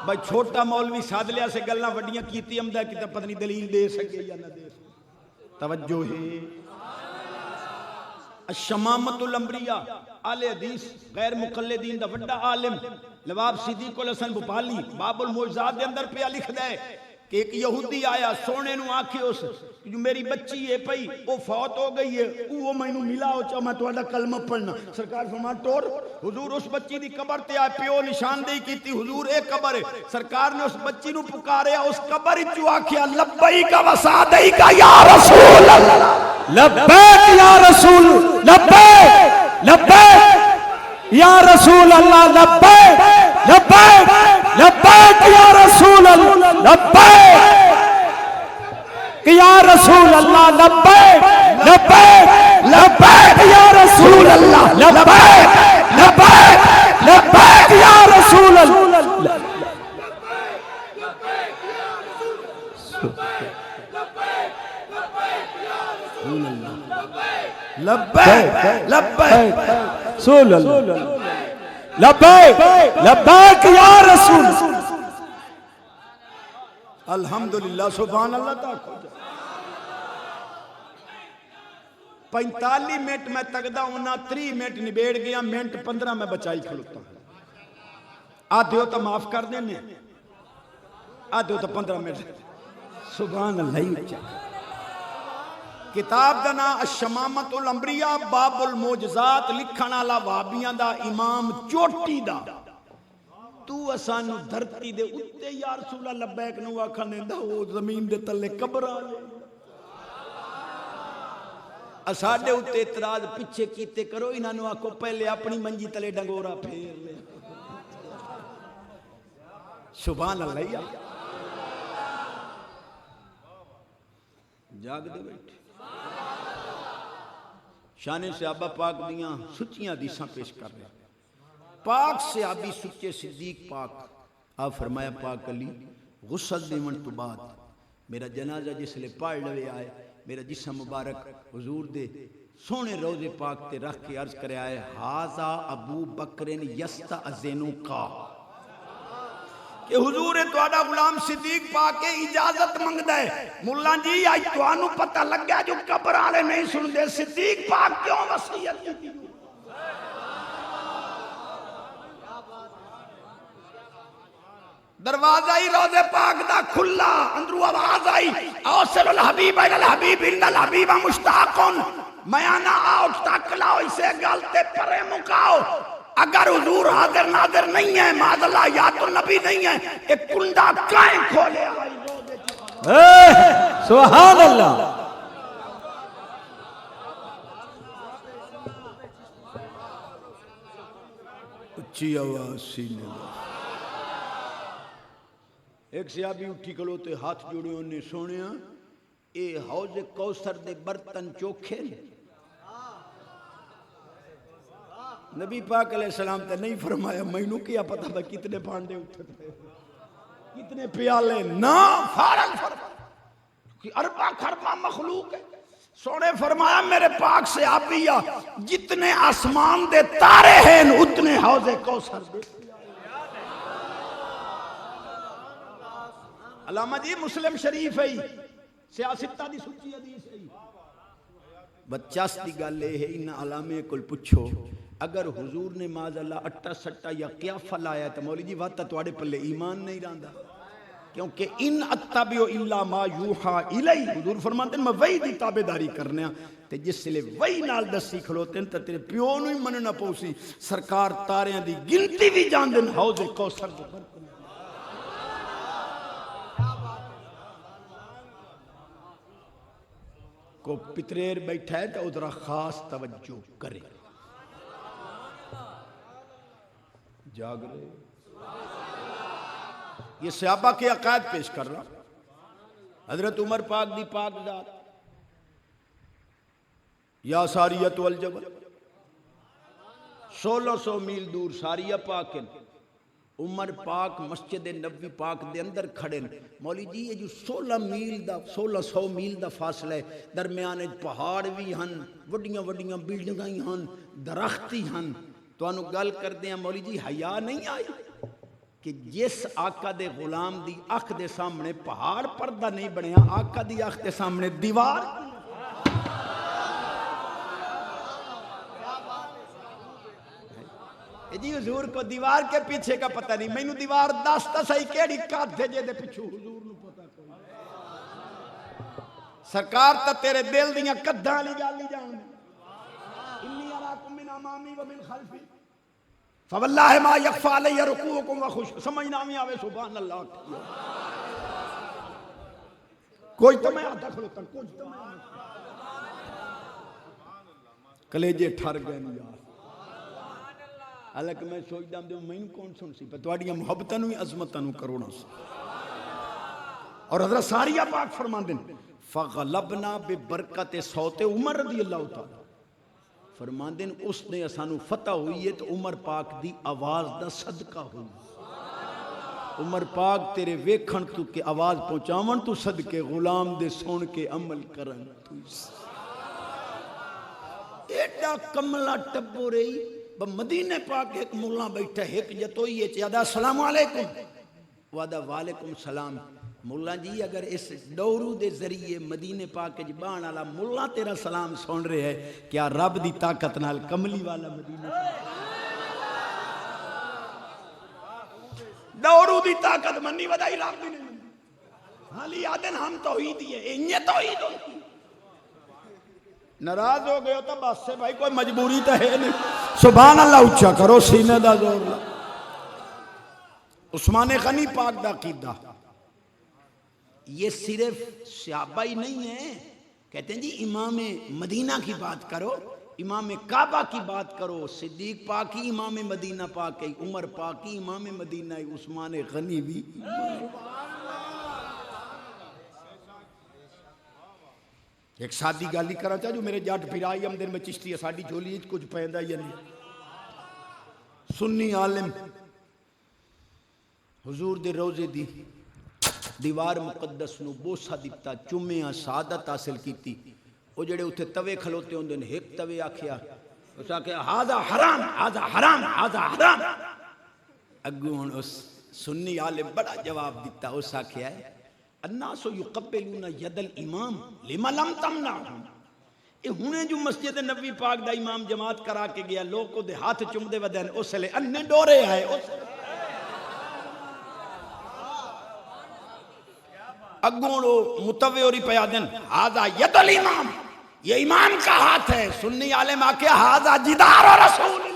بھائی چھوٹا مولوی سادھ لیا سے گلنا وڈیاں کیتی امدہ کی پتہ نہیں دلیل دے سکے یا نہ دے سکے توجہ ہے الشمامت الانبیاء آل حدیث غیر مقلدین دا وڈا عالم لواب صدیق الحسن بھوپالی باب المعجزات دے اندر پہ لکھ دے کہ ایک یہودی آیا سونے نو آکھے اس جو میری بچی ہے پئی وہ فوت ہو گئی ہے وہ میں نو ملا ہو چاہ میں تہاڈا کلمہ پڑھنا سرکار فرما ٹور حضور اس بچی دی قبر تے آئے پیو نشاندہی کیتی حضور ایک قبر ہے سرکار نے اس بچی نو پکاریا اس قبر وچوں آکھیا لبیک و سعدیک یا رسول اللہ لبیک یا رسول لبیک لبیک یا رسول اللہ لبیک لبیک لبیک یا رسول اللہ لبیک یا رسول اللہ لبیک لبیک لبیک یا رسول اللہ لبیک لبیک لبیک یا رسول اللہ لبیک لبیک رسول اللہ لبیک لبیک یا رسول الحمدللہ سبحان اللہ تاکو 45 منٹ میں تقدہ ہونا 3 منٹ نبیڑ گیا منٹ 15 میں بچائی کھلوتا ہوں آدھے ہو تو معاف کر دینے آدھے ہو تو 15 منٹ سبحان اللہ کتاب دا نا الشمامت الانبیاء باب المعجزات لکھن والا وہابیاں دا امام چوٹی دا تو اسانو دھرتی دے اتے یا رسول اللہ لبیک نو آکھن دیندا او زمین دے تلے قبر آ لے اساڈے اتے اعتراض پیچھے کیتے کرو انہاں نو آکھو پہلے اپنی منجی تلے ڈنگورا پھیر لے سبحان اللہ جاگ دے بیٹھے شان صحابہ پاک دیاں سچیاں حدیثاں پیش کر رہے پاک صحابی سچے صدیق پاک آپ فرمایا پاک علی غسل دیون تو بعد میرا جنازہ جس لئے پڑھ لوے آئے میرا جسم مبارک حضور دے سونے روزے پاک تے رکھ کے عرض کرے آئے ہاذا ابو بکرن یستأذنو کا کہ حضور تواڈا غلام صدیق پاک کے اجازت منگدا ہے مولا جی آج توانوں پتہ لگ گیا جو قبر والے نہیں سن دے صدیق پاک کیوں وصیت کی دروازہ ہی روزے پاک دا کھلا اندرو آواز آئی اوصل الحبیب الى الحبیب ان الحبیب مشتاقن میں آنا آؤٹ تک لاؤ اسے گلتے پرے مکاؤ اگر حضور حاضر ناظر نہیں ہے معاذ اللہ یا تو نبی نہیں ہے ایک کنڈا کائیں کھولے سبحان اللہ اچھی آواز سینے ایک صحابی اٹھی کھلوتے ہاتھ جوڑے انہیں سونیا اے حوض کوثر دے برتن چوکھے نبی پاک علیہ السلام تے نہیں فرمایا مینوں کیا پتہ بھائی کتنے بھانڈے اٹھتے کتنے پیالے نا فارغ فرمایا کہ اربع خربہ مخلوق ہے سونے فرمایا میرے پاک سے آبیہ جتنے آسمان دے تارے ہیں اتنے حوض کوثر دے علامہ جی مسلم شریف ہے سیاستہ دی سچی حدیث ہے بچاس دی گالے ہے انہا علامے کل پچھو اگر حضور نے معاذ اللہ اٹھا سٹا یا قیافہ لایا تو مولی جی واتا تو آڑے پلے ایمان نہیں راندہ کیونکہ ان اتبعو الا ما یوحا الی حضور فرماتے ہیں میں وہی دی تابداری کرنے تے جس لئے وہی نال دسی کھلوتے ہیں تے تیرے پیو نہیں مننا پوسی سرکار تاریاں دی گنتی بھی جان دن حوض کوثر دے برکن کو پتریر بیٹھا ہے تو ادھر خاص توجہ کرے جاگ رہے یہ صحابہ کے عقائد پیش کر رہا حضرت عمر پاک دی پاک ذات یا ساریت والجبل 1600 میل دور ساریہ پاک عمر پاک مسجد نبوی پاک دے اندر کھڑے نے، مولی جی یہ جو 1600 میل دا فاصلہ ہے، درمیان پہاڑ بھی ہن، وڈیاں وڈیاں بلڈنگاں ہی ہن، درخت ہی ہن، تو انہوں گل کر دیا مولی جی حیا نہیں آئی کہ جس آقا دے غلام دی اکھ دے سامنے پہاڑ پردہ نہیں بنیا، آقا دی اکھ دے سامنے دیوار. جی حضور کو دیوار کے پیچھے کا پتہ نہیں، میں نو دیوار دستا صحیح کیڑی کات تھے جے دے پیچھو حضور نو پتہ کوئی. سرکار تا تیرے دل دیاں کدھاں لی گل نہیں جان انی اراکم من امامی و من خلفی فواللہ ما یخفی علی رکوعکم و خشوع. سمجھنا میں آوے سبحان اللہ. کوئی تو میں آتا کھلوتا کچھ تو میں کلیجے ٹھر گئے نہیں یار. حالانکہ میں سوچتا ہوں میں کون سن سی پہ تواڈیاں محبتاں نو عظمتاں نو کرونا سی. اور حضرت ساریہ پاک فرمان دیں فغلبنا ببرکت صوت عمر رضی اللہ تعالی، فرمان دیں اس نے اسانو فتح ہوئی ہے تو عمر پاک دی آواز دا صدقہ ہوئی. عمر پاک تیرے ویکھن تو کہ آواز پہنچاون تو صدقے غلام دے سن کے عمل کرن تو ایڈا کملا ٹبو رہی. مدینہ پاک ایک مولا بیٹھا ایک جتوئی ہے چاہدہ السلام علیکم وعدہ وعلیکم السلام. مولا جی اگر اس ڈورو دے ذریعے مدینہ پاک جبان والا مولا تیرا سلام سن رہے ہے، کیا رب دی طاقت نال کملی والا مدینہ ڈورو دی طاقت منی ودائی رب دی نہیں حالی آدن ہم توحیدی ہے انہیں توحید ہوتی. ناراض ہو گئے ہوتا بس سے بھائی کوئی مجبوری تو ہے نہیں. سبحان اللہ اچھا کرو سینے دا زور لا. عثمان غنی پاک دا عقیدہ یہ صرف صحابہ ہی نہیں ہے، کہتے ہیں جی امام مدینہ کی بات کرو، امام کعبہ کی بات کرو، صدیق پاک ہی امام مدینہ پاک ہے، عمر پاک ہی امام مدینہ ہے، عثمان غنی بھی. ایک سادی گالی کرا چاہ جو میرے جاٹ پھرائی ہم دن میں چشتی ہے ساڑی جھولی کچھ پہندہ یا نہیں. سنی عالم حضور دے روزے دی دیوار مقدس نو بوسا دیتا چمیاں سعادت حاصل کیتی. وہ جڑے اتھے توے کھلوتے ہوں دن ایک توے آکھیا اس آکھیا ہاذا حرام ہاذا حرام ہاذا حرام. اگون اس سنی عالم بڑا جواب دیتا اس آکھیا ہے الناس یقبلون ید الامام لما لم تمنعہم. یہ ہونے جو مسجد نبی پاک دا امام جماعت کرا کے گیا لوگ کو دے ہاتھ چم دے ودین اس لے انہیں ڈورے آئے. اگونو متوے اور پیا دن ہاذا ید الامام یہ امام کا ہاتھ ہے. سنی عالم آکے ہاذا جدار رسول اللہ.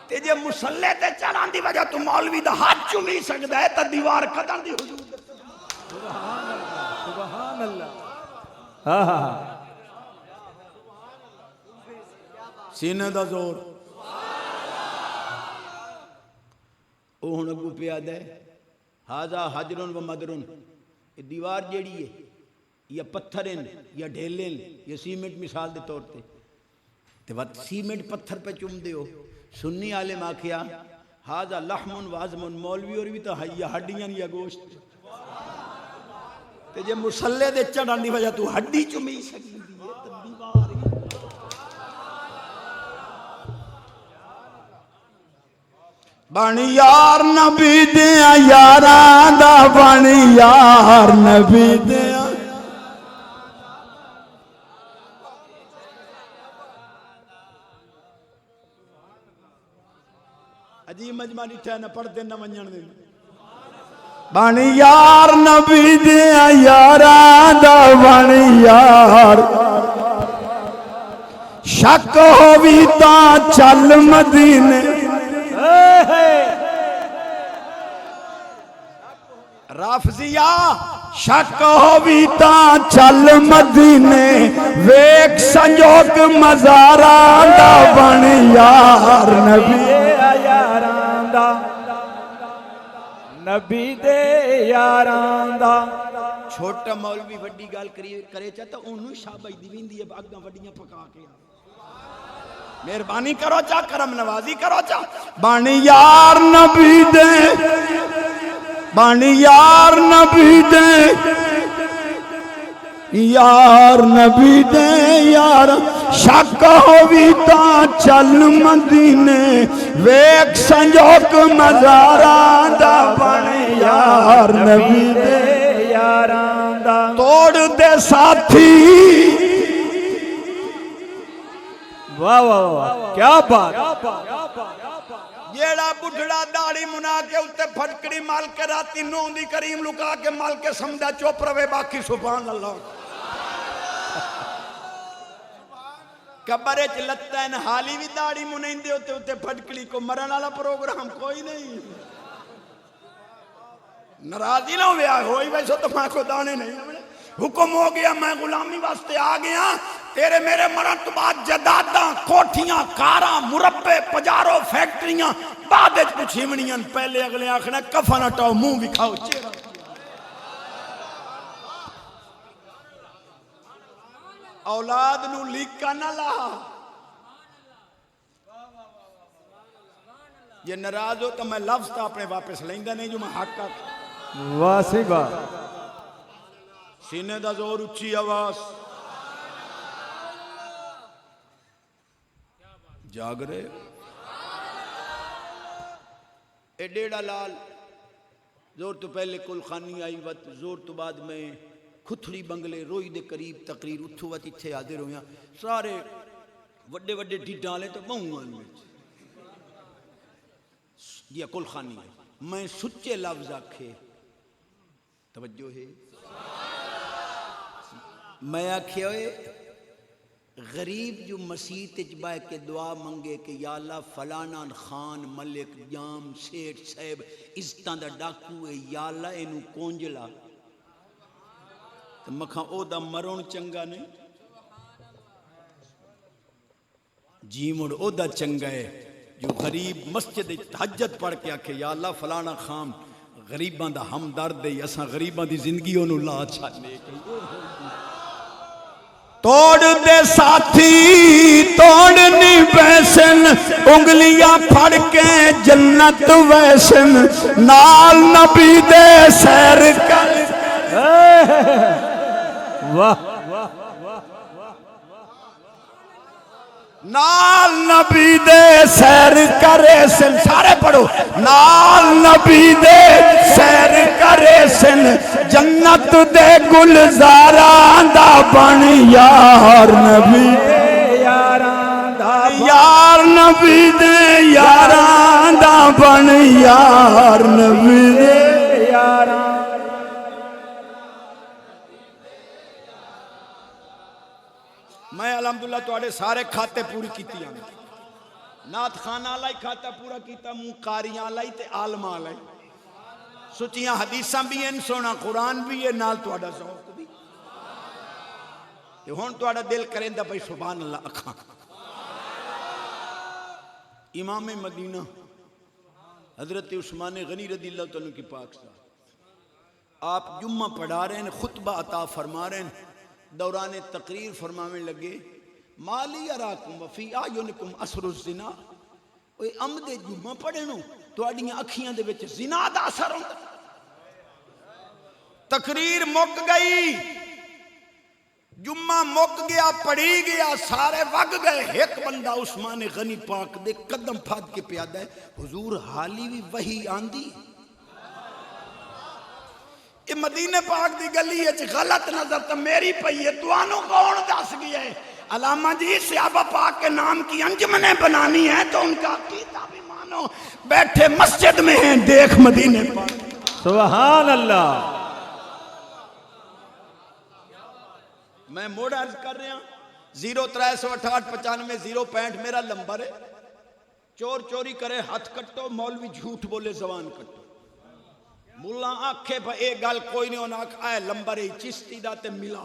تے جے مسلح تے چڑھان دی وجہ تو مولوی دا ہاتھ چومی سکدا ہے تا دیوار قدر دی حدود. سبحان اللہ سبحان اللہ. سینے دا زور او ہن اگو پیا دے ہاذا حجرن و مدرن. یہ دیوار جیڑی ہے یا پتھرن یا ڈھیلن یا سیمنٹ مثال دے طور تے تے وقت سیمنٹ پتھر پہ چم دے ہو. سنی عالم آکھیا ہاذا لحم و عظم. مولوی اور بھی تو ہڈیاں یا گوشت تے جے مسلح دے چڑھن دی وجہ تو ہڈی چمی سکدی ہے تے دیوار ہی. بانی یار نبی دیاں یاراں دا بانی یار نبی دیاں. عجیب مجمع ڈٹھا نہ پڑھتے نہ ونجن دے. بانی یار نبی دیاں یاراں دا بانی یار شک ہووی تاں چل مدینے. رافضیہ شک ہووی تاں چل مدینے ویک سنجوک مزاراں دا بانی یار نبی یاراں دا نبی دے یاراں دا. چھوٹا مولوی وڈی گل کرے چاہتا انہوں شاباش دی ویندی ہے اگاں وڈیاں پکا کے. مہربانی کرو چا کرم نوازی کرو چا بانی یار نبی دے بانی یار نبی دے یار نبی دے یار شک ہووی تاں چل مدینے ویکھ سنجوک مزاراں دا بن یار نبی دے یاراں دا توڑ دے ساتھی واہ واہ واہ کیا بات جیڑا بڑھڑا داڑھی منا کے اتے پھٹکڑی مال کے راتی نون دی کریم لکا کے مال کے سمجھا چوپ روے باقی سبحان اللہ کبرے چلتا ہے حالی بھی داڑھی منہیں دے ہوتے ہوتے پھٹکڑی کو مرن والا پروگرام کوئی نہیں ناراضی نہ ہوئے آئے ہوئی ویسے تو میں کو دانے نہیں حکم ہو گیا میں غلامی واسطے آ گیا تیرے میرے مرن تو بعد جداداں کوٹھیاں کاراں مربے پجاروں فیکٹریاں بعد اچ پچھیمنیاں پہلے اگلے آخنا کفن ہٹاؤ منہ بھی کھاؤ چہرہ اولاد نو لیکا نہ لا یہ ناراض ہو تو میں لفظ تا اپنے واپس لیندہ نہیں جو میں حق کا واسی بات سینے دا زور اچھی آواز جاگ رہے اے ڈیڑا لال زور تو پہلے کل خانی آئی وقت زور تو بعد میں کھتھڑی بنگلے روئی دے قریب تقریر اتھو وقت اتھے آدھے رویاں سارے وڈے وڈے ڈیڈاں لے تو بہوں آن میں یہ کل خانی ہے میں سچے لفظ آکھے توجہ ہے میں آکھے ہوئے غریب جو مسیح تجبہ کے دعا منگے کہ یا اللہ فلانا خان ملک جام سیٹ صاحب عزتاں دا ڈاکو ہے یا اللہ اینو کونجلا تو مکھاں او دا مرون چنگا نہیں جی مڑ او دا چنگا ہے جو غریب مسجد تہجد پڑھ کے آکھے یا اللہ فلانا خان غریباں دا ہمدرد ہے اساں غریباں دی زندگی انہوں لا چھانے توڑ دے ساتھی توڑنی ویسن انگلیاں پھڑ کے جنت ویسن نال نبی دے سیر کر واہ نال نبی دے سیر کرے سن سارے پڑھو نال نبی دے سیر کرے سن جنت دے گلزاراں دا بن یار نبی دے یاراں دا یار نبی دے یاراں دا بن یار نبی دے یاراں میں الحمدللہ توڑے سارے کھاتے پوری کیتی ہیں نات خانہ لائی کھاتا پورا کیتا موں قاریاں لائی تے عالماں لائی سچیاں حدیثاں بھی ہیں سونا قرآن بھی ہے نال توڑا ذوق بھی کہ ہون توڑا دل کریں دا بھائی سبحان اللہ اکھاں امام مدینہ حضرت عثمان غنی رضی اللہ تعالیٰ کی پاک صاحب آپ جمعہ پڑھا رہے ہیں خطبہ عطا فرما رہے ہیں دوران تقریر فرماویں لگے مالی اراکم وفی آیونکم اثر الزنا اوے عمد جمعہ پڑھنو تو اڈیاں اکھیاں دے وچ زنا دا اثر ہوندا تقریر مک گئی جمعہ مک گیا پڑھی گیا سارے وگ گئے ایک بندہ عثمان غنی پاک دے قدم پھاد کے پیادہ ہے حضور حالی بھی وہی آندی یہ مدینہ پاک دی گلی ہے غلط نظر تو میری پئی ہے توانوں کون دس گیا ہے علامہ جی صحابہ پاک کے نام کی انجمنیں بنانی ہیں تو ان کا عقیدہ بھی مانو بیٹھے مسجد میں ہیں دیکھ مدینہ پاک سبحان اللہ میں موڑ عرض کر رہا ہوں 036895 میرا نمبر ہے چور چوری کرے ہاتھ کٹو مولوی جھوٹ بولے زبان کٹو مولا آنکھے پہ ایک گل کوئی نہیں ہونا آئے لمبر ہی چشتی دا تے ملا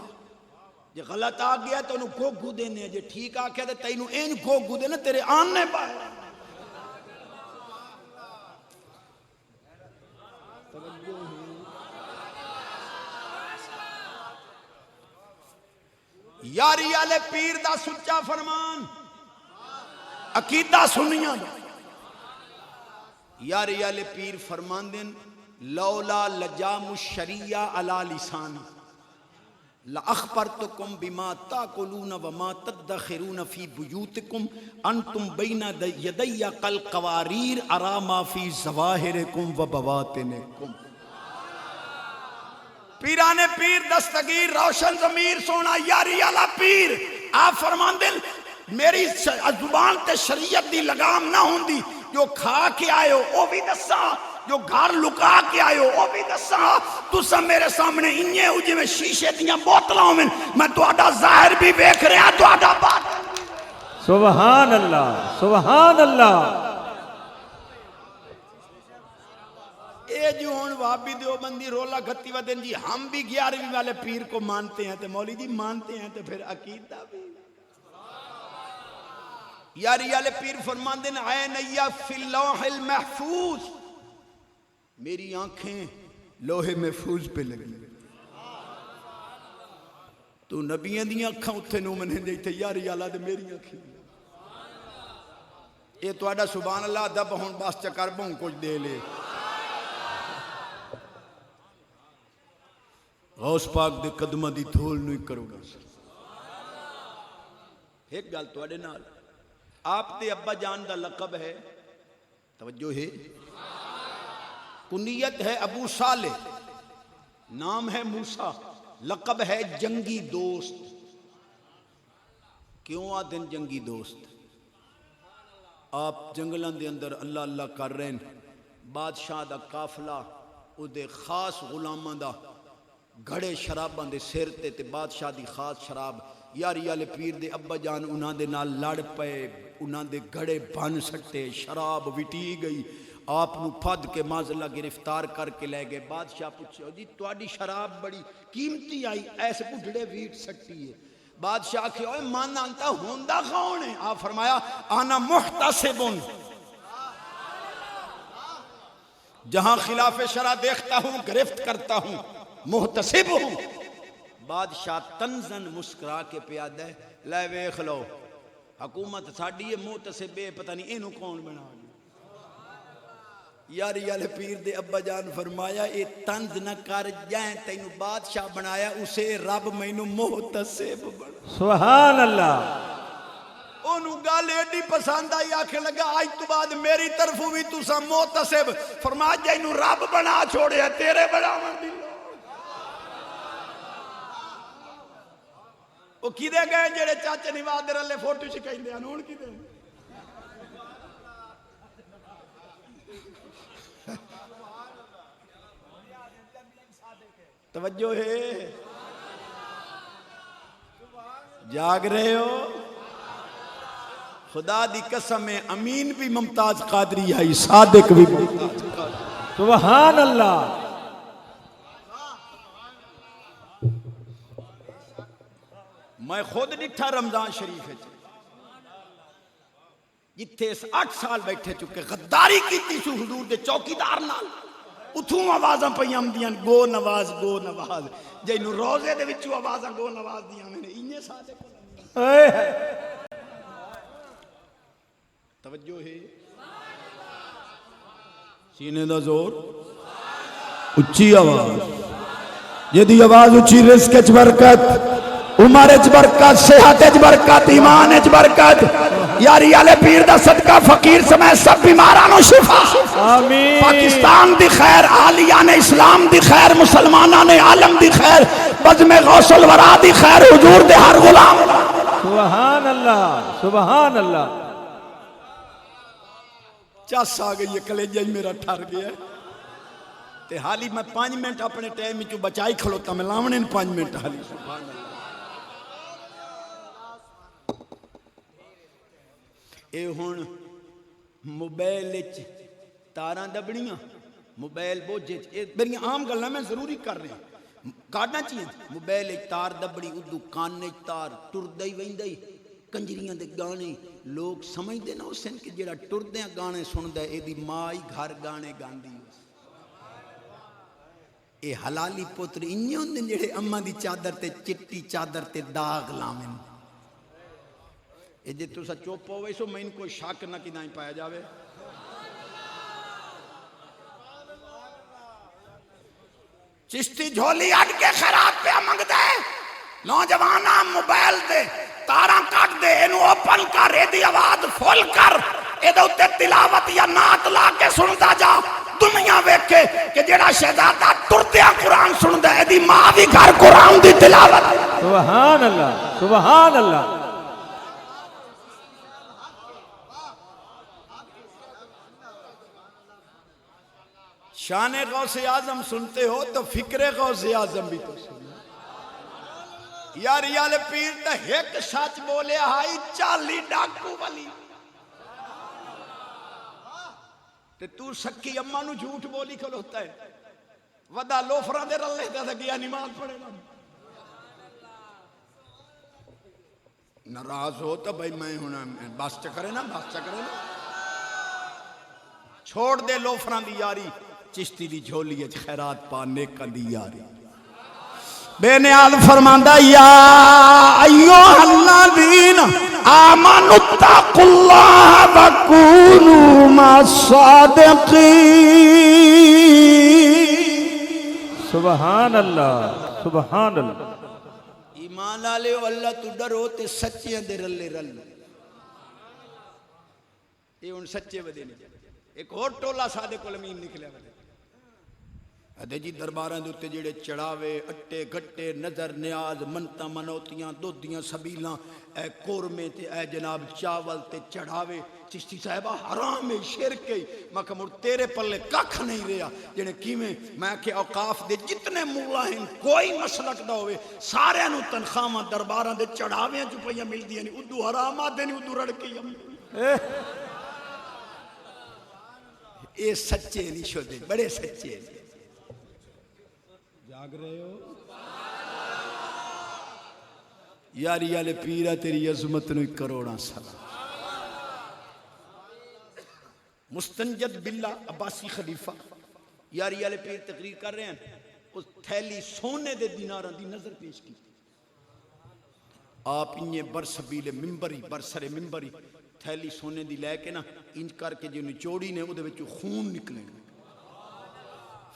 جے غلط آ گیا تو انہوں گھوگو دینے جے ٹھیک آ گیا تو تینوں این گھوگو دینے تیرے آنے باہر یاری آلے پیر دا سچا فرمان عقیدہ سنیاں دا۔ یار یال پیر فرماندن لولا لجام الشریعہ علی لسانی لأخبرتکم بما تاکلون وما تدخرون فی بیوتکم انتم بین یدی قواریر ارا ما فی ظواہرکم و بواطنکم۔ پیران پیر دستگیر روشن ضمیر سونا یاری والا پیر آپ فرماندن میری زبان تے شریعت دی لگام نہ ہوندی، جو کھا کے آئے ہو وہ بھی دساں، جو گھر لکا کے آئے ہو وہ بھی دساں۔ تساں میرے سامنے انجے ہو جویں شیشے دیاں بوتلاں ہوویں، میں تہاڈا ظاہر بھی ویکھ رہا تہاڈا باطن۔ سبحان اللہ سبحان اللہ۔ اے جو ہون وہابی دیوبندی رولا گھتی ودن جی ہم بھی 11ویں والے پیر کو مانتے ہیں تو مولوی جی مانتے ہیں تو پھر عقیدہ بھی۔ یاری والے پیر فرماندن عینیا فی اللوح المحفوظ، میری آنکھیں لوہے محفوظ پہ لگی، تو نبیاں دیاں اکھاں اتھے نو منہیں دے تھے یاری والا دے میری آنکھیں۔ اے تو آڈا سبحان اللہ دب ہون باس چکر بہن کچھ دے لے۔ غوث پاک دے قدمہ دی دھول نہیں کرو گا۔ ایک گل تواڈے نال، آپ دے ابا جان دا لقب ہے، توجہ ہے، کنیت ہے ابو صالح، نام ہے موسیٰ، لقب ہے جنگی دوست۔ کیوں آدھن جنگی دوست؟ آپ جنگلان دے اندر اللہ اللہ کر رہے ہیں، بادشاہ دا قافلہ او دے خاص غلامان دا گھڑے شراباں دے سر تے بادشاہ دی خاص شراب، یاری والے پیر دے ابا جان انہاں دے نال لڑ پئے، انہاں دے گھڑے بن سٹے، شراب وٹی گئی، آپ نو پھد کے معذاللہ گرفتار کر کے لے گئے۔ بادشاہ پوچھو جی تواڈی شراب بڑی قیمتی آئی ایسے بڈھڑے ویٹ سٹی ہے۔ بادشاہ کہ اوے من انتا ہوندا کون ہے؟ آپ فرمایا انا محتسبن، جہاں خلاف شرع دیکھتا ہوں گرفت کرتا ہوں، محتسب ہوں۔ بادشاہ تنزن مسکرا کے پیادہ ہے، لے ویکھ لو حکومت ساڈی ہے، محتسب پتہ نہیں اینو کون بنا گیا۔ یاری والے پیر دے ابا جان فرمایا اے طنز نہ کر، جائیں تینو بادشاہ بنایا اسے رب مینو محتسب بنا۔ سبحان اللہ۔ انہوں گل ایڈی پسند آئی، آکھے لگا آج تو بعد میری طرفوں بھی تسا محتسب، فرمایا جائنو رب بنا چھوڑے ہیں تیرے بڑا مردی۔ وہ کی دے گئے جڑے چاچے نواز دے رلے فوٹو شکائی دے انہوں کی دے؟ توجہ ہے، جاگ رہے ہو؟ خدا دی قسم ہے امین بھی ممتاز قادری ہے، صادق بھی ممتاز قادری۔ سبحان اللہ۔ میں خود ڈٹھا رمضان شریف ہے جتھے 8 سال بیٹھے چکے غداری کیتی سو حضور دے چوکیدار نال، اتھوں آوازاں پہ آمدیاں گو نواز گو نواز، جینو روزے دے وچوں آوازاں گو نواز دیاں میں نے انہیں صادق۔ توجہ ہے، سینے دا زور، اچھی آواز، یہ دی آواز اچھی، رزق اچ برکت، عمر اچ برکت، صحت اچ برکت، ایمان اچ برکت، یاری والے پیر دا صدقہ فقیر سمیت سب بیمارانو شفا، آمین۔ پاکستان دی خیر، عالیان اسلام دی خیر، مسلمانان عالم دی خیر، بزم غوث الورا دی خیر، حضور دے ہر غلام۔ سبحان اللہ سبحان اللہ۔ چس آ گئی ہے، کلیجہ ہی میرا ٹھر گیا ہے، تے حالی میں 5 منٹ اپنے ٹائم میں بچائی کھلوتا، میں لاونے 5 منٹ حالی۔ سبحان اللہ۔ اے ہون موبائل تاراں دبڑیاں، موبائل بوجھے، میری عام گلاں میں ضروری کر رہا ہوں، کارڈاں چاہیے موبائل تار دبڑی، ادو کانے تار ٹردے ویندے کنجریاں دے گانے، لوگ سمجھ دے نا اسن کہ جڑا ٹردے گانے سندا ہے اے دی ماں ہی گھر گانے گاندی ہے۔ اے حلالی پتر انہی ہوندے جڑے اماں دی چادر تے چٹی چادر تے داغ لاویں، یہ جی تسا چپ ہوئے سو میں کوئی شک نہ کہ نہیں پایا جاوے. چشتی جھولی اڈ کے خیرات پہ منگ دے نوجوانہ موبائل دے تاراں کٹ دے اینو اوپن کر ایدی آواز فل کر ایدے اتے تلاوت یا نعت لا کے سنتا جا. دنیا ویکھے کہ جڑا شہزادہ ٹردیا قرآن سندا ہے ایدی ماں بھی گھر قرآن دی تلاوت. سبحان اللہ سبحان اللہ. شان غوث اعظم سنتے ہو تو فکر غوث اعظم بھی تو سنو. یار یال پیر تے ایک سچ بولے ہائی 40 ڈاکو والی تے تو سکی اماں نو جھوٹ بولی کھلوتا ہے. ودا لوفراں دے رلے تے گیا نماز پڑھے گا. ناراض ہو تو بھائی میں ہونا بس چکرے نا بس چکرے نا چھوڑ دے لوفراں دی یاری. چشتی دی جھولی اچ خیرات پانے کا دی یاری. بے نیاز فرماندہ یا ایوہ الذین آمنوا اتقوا اللہ وکونوا مع الصادقین. سبحان اللہ سبحان اللہ. ایمان والے اللہ تو ڈرو تے سچے دے رلے رل. یہ ان سچے ودے نہیں. ایک اور ٹولا صادق الامین نکلیا ودے ادھے جی درباراں دے اتے جڑے چڑھاوے اٹے گھٹے نظر نیاز منتا منوتیاں دودیاں سبیلاں اے کورمے تے اے جناب چاول تے چڑھاوے. چشتی صاحبہ حرام ہے شرک ہے. میں کہ مر تیرے پلے ککھ نہیں رہا جنہیں کیویں میں کہ اوقاف دے جتنے مولا ہیں کوئی مسلک دا ہوئے سارے نو تنخواہ درباراں دے چڑھاویاں چپیاں مل دیاں نہیں. ادو حرام آدھے نہیں ادو رڑکی ہم اے سچے نہیں شدے بڑے سچے ہیں. جاگ رہے ہو یاری والے پیرا تیری عظمت نو کروڑاں سلام. مستنجد باللہ عباسی خلیفہ یاری والے پیر تقریر کر رہے ہیں. اس تھیلی سونے دے دیناراں دی نظر پیش کی. آپ انہیں برسبیل ممبری برسر ممبری تھیلی سونے دی لے کے نا انج کر کے جو نچوڑی نے وہ دے وچوں خون نکلے گا.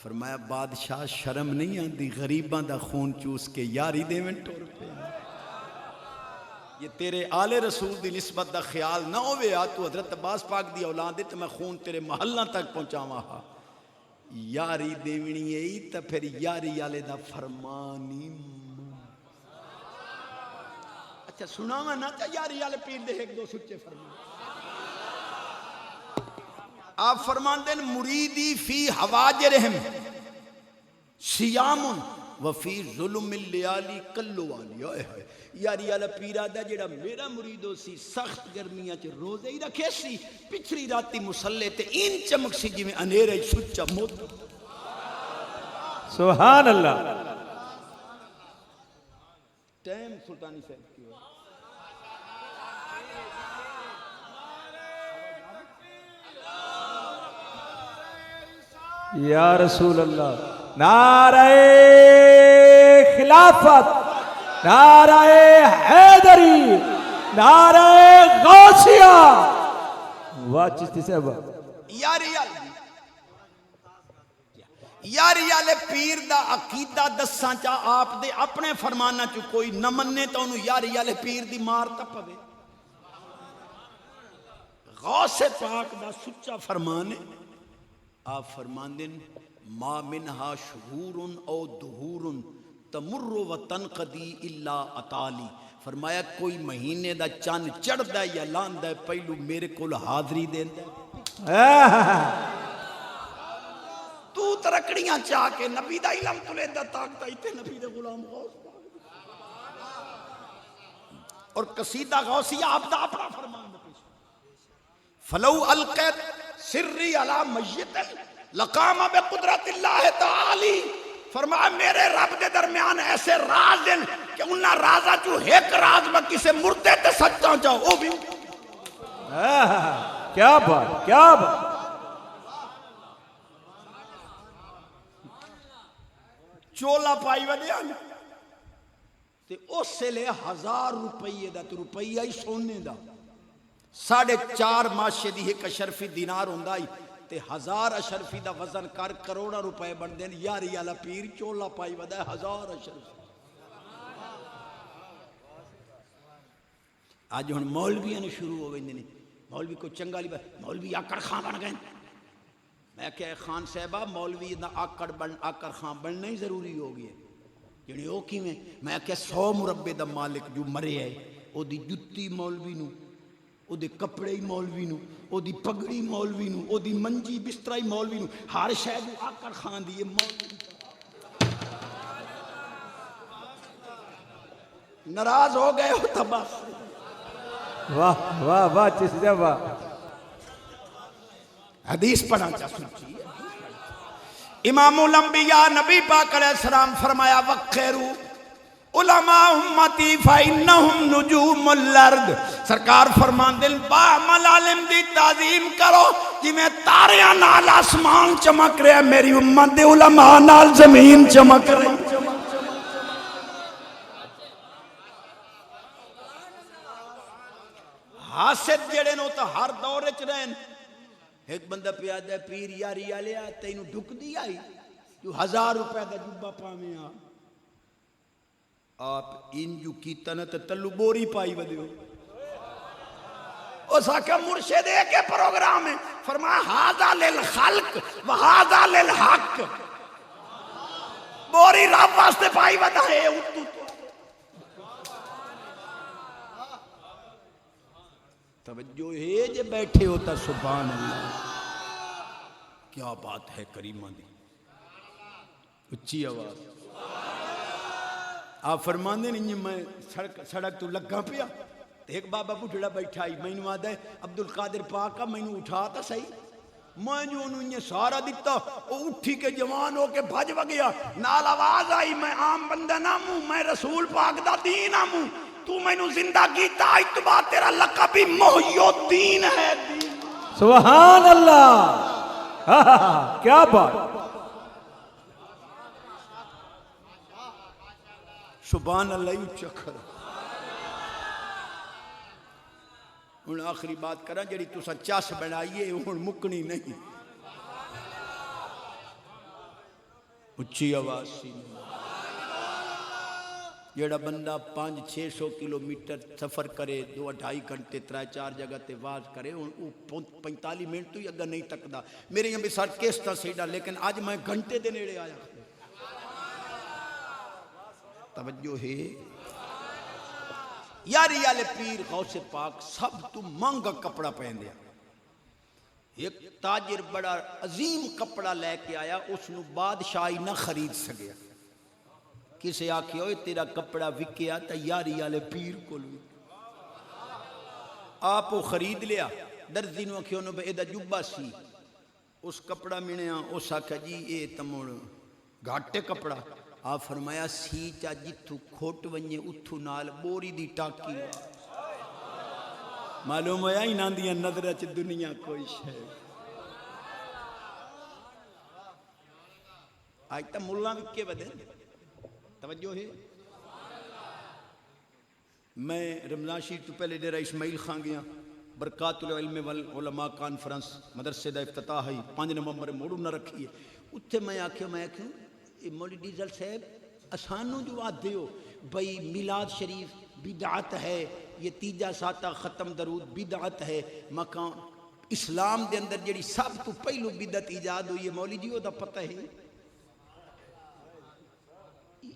فرمایا بادشاہ شرم نہیں آندی غریباں دا خون چوس کے یاری دے میں ٹور پہ. یہ تیرے آل رسول دی نسبت دا خیال نہ ہوئے آ تو حضرت عباس پاک دی اولاد دے تو میں خون تیرے محلہ تک پہنچاواں ہا. یاری دیونی ہے تو پھر یاری آلے دا فرمانی. اچھا سنا میں نہ چاہ یاری آلے پیر دے ایک دو سچے فرمان. آپ فرمان دیں مریدی فی حواجرہم سیام وفی ظلم اللیالی کلو والی. یاری آلہ پیرا دا جڑا میرا مریدو سی سخت گرمیاں چے روزے ہی رکھے سی پچھلی راتی مسلے تے این چمک سی جی میں انیرے سچا موت. سبحان اللہ. ٹائم سلطانی صاحب کی ہو یا رسول اللہ. نعرہ خلافت نعرہ حیدری نعرہ غوثیہ. واہ چشتی صاحب. یاری آلے پیر دا عقیدہ دساں چاہ آپ دے اپنے فرمانا چو کوئی نہ مننے تو انہوں یاری آلے پیر دی مار تپوے. غوث پاک دا سچا فرمانے آپ فرمان دیں ما منہا شہور او دہور تمر و تنقدی الا اطالی. فرمایا کوئی مہینے دا چاند چڑھ دا یا لان دا پہلو میرے کول حاضری دیں دا. تو ترکڑیاں چاہ کے نبی دا علم تلے دا طاقتہ ایتے نبی دا غلام غوث اور قصیدہ غوثیہ آپ دا اپنا فرمان دا پیش. فلو القیت سری علی میت لقام بقدرت اللہ تعالی. فرمایا میرے رب دے درمیان ایسے راز ہیں کہ انہاں رازہ جو ایک راز میں کسے مردے تے سچا چاہو وہ بھی. کیا بات کیا بات. چولا پائی وڈیا تے اس سے لے 1000 روپیے دا تو روپیہ ہی سونے دا 4.5 ماشے دی ایک اشرفی دینار ہوندا ہی تے 1000 اشرفی دا وزن کر کروڑا روپے بن دین. یاری والا پیر چولا پائی ودا 1000 اشرفی. اج ہن مولویاں نے شروع ہو ویندے نے. مولوی کو چنگا لی مولوی آکڑ خاں بن گئے. میں کہ خان صاحبہ مولوی دا آکڑ خاں بننا ہی ضروری ہو گیا. جڑی او کیویں؟ میں کہ 100 مربے دا مالک جو مرے ہے او دی جُتی مولوی نو، او دے کپڑے ہی مولوی نو، او دی پگڑی مولوی نو، او دی منجی بستر ہی مولوی نو، ہر شے جو آکڑ خان دی مولوی. ناراض ہو گئے ہو تو بس. واہ واہ واہ چشتی صاحب واہ. حدیث پڑھا چا سنچی. امام الانبیاء نبی پاک علیہ السلام فرمایا وَخِّرُوا علماء امتی فَإِنَّهُمْ نُجُومُ الْأَرْضِ. سرکار فرمان دل با عمل عالم دی تعظیم کرو جی میں تاریاں نال آسمان چمک رہے ہیں، میری امت دے علماء نال زمین چمک رہے ہیں. حاسد جڑے نو تو ہر دور وچ رہن. ایک بندہ پیادہ پیر یاری آلیا تینوں ڈھک دی آئی جو 1000 روپے دا جبہ پاویں آ. آپ انجو کی تنت تلو بوری پائی ودیو. اس آکھا مرشد ایک پروگرام ہے. فرمایا ہاذا للخلق وہاذا للحق. بوری رب واسطے پائی ودا ہے. توجہ ہے جے بیٹھے ہوتا. سبحان اللہ کیا بات ہے کریمہ دی. اچھی آواز. آپ فرماندے نہیں میں سڑک تو لگا پیا ایک بابا بڑھڑا بیٹھا ہی میں نو آدھا ہے عبدالقادر پاکا میں نو اٹھا تا صحیح. میں جو انہوں نے سارا دیتا وہ اٹھی کے جوان ہو کے بھج وگیا. نال آواز آئی میں عام بندہ نہ موں، میں رسول پاک دا دین آموں. تو میں نو زندہ کیتا اتبا تیرا لقب بھی محی الدین ہے. سبحان اللہ. کیا بات. سبحان اللہ ہی چکر. ہن آخری بات کرا جڑی تسا چس بنائیے ہن مکنی نہیں. اچھی آواز سی. جڑا بندہ 500-600 کلومیٹر سفر کرے 2-2.5 گھنٹے 3-4 جگہ تے واز کرے وہ 45 منٹ تو ہی اگا نہیں تکدا. میرے یہاں بھی ساتھ کیس تا سیڈا لیکن آج میں گھنٹے دے نیڑے آیا. توجہ ہے. یاری والے پیر غوث پاک سب تو مہنگا کپڑا پہن دیا. ایک تاجر بڑا عظیم کپڑا لے کے آیا اس نو بادشاہی نہ خرید سکیا. کسے آکھے ہوئے تیرا کپڑا وکیا تا یاری والے پیر کو لو. آپ وہ خرید لیا. درزی نو آکھے انہوں بے دا جبہ سی اس کپڑا منیا. اس آکھا جی اے تموڑ گھاٹے کپڑا. آپ فرمایا سی چا جتھو کھوٹ ونجے اتھو نال بوری دی ٹاکی. معلوم ہویا ہی نہ دیا نظرہ چ دنیا کوئی شے. آج تا ملہ وکے بدے. توجہ ہے. میں رمضان شریف تو پہلے ڈیرہ اسماعیل خان گیا. برکات العلم والعلماء کانفرنس مدرسے دا افتتاح ہے 5 نومبر موڑو نہ رکھی ہے. اتھے میں آکھیا مولوی ڈیزل صاحب اسانو جو آدھے ہو بھئی میلاد شریف بدعت ہے، یہ تیجا ساتہ ختم درود بدعت ہے. مکان اسلام دے اندر جڑی سب تو پہلو بدعت ایجاد ہوئی ہے مولوی جی وہ دا پتہ ہے.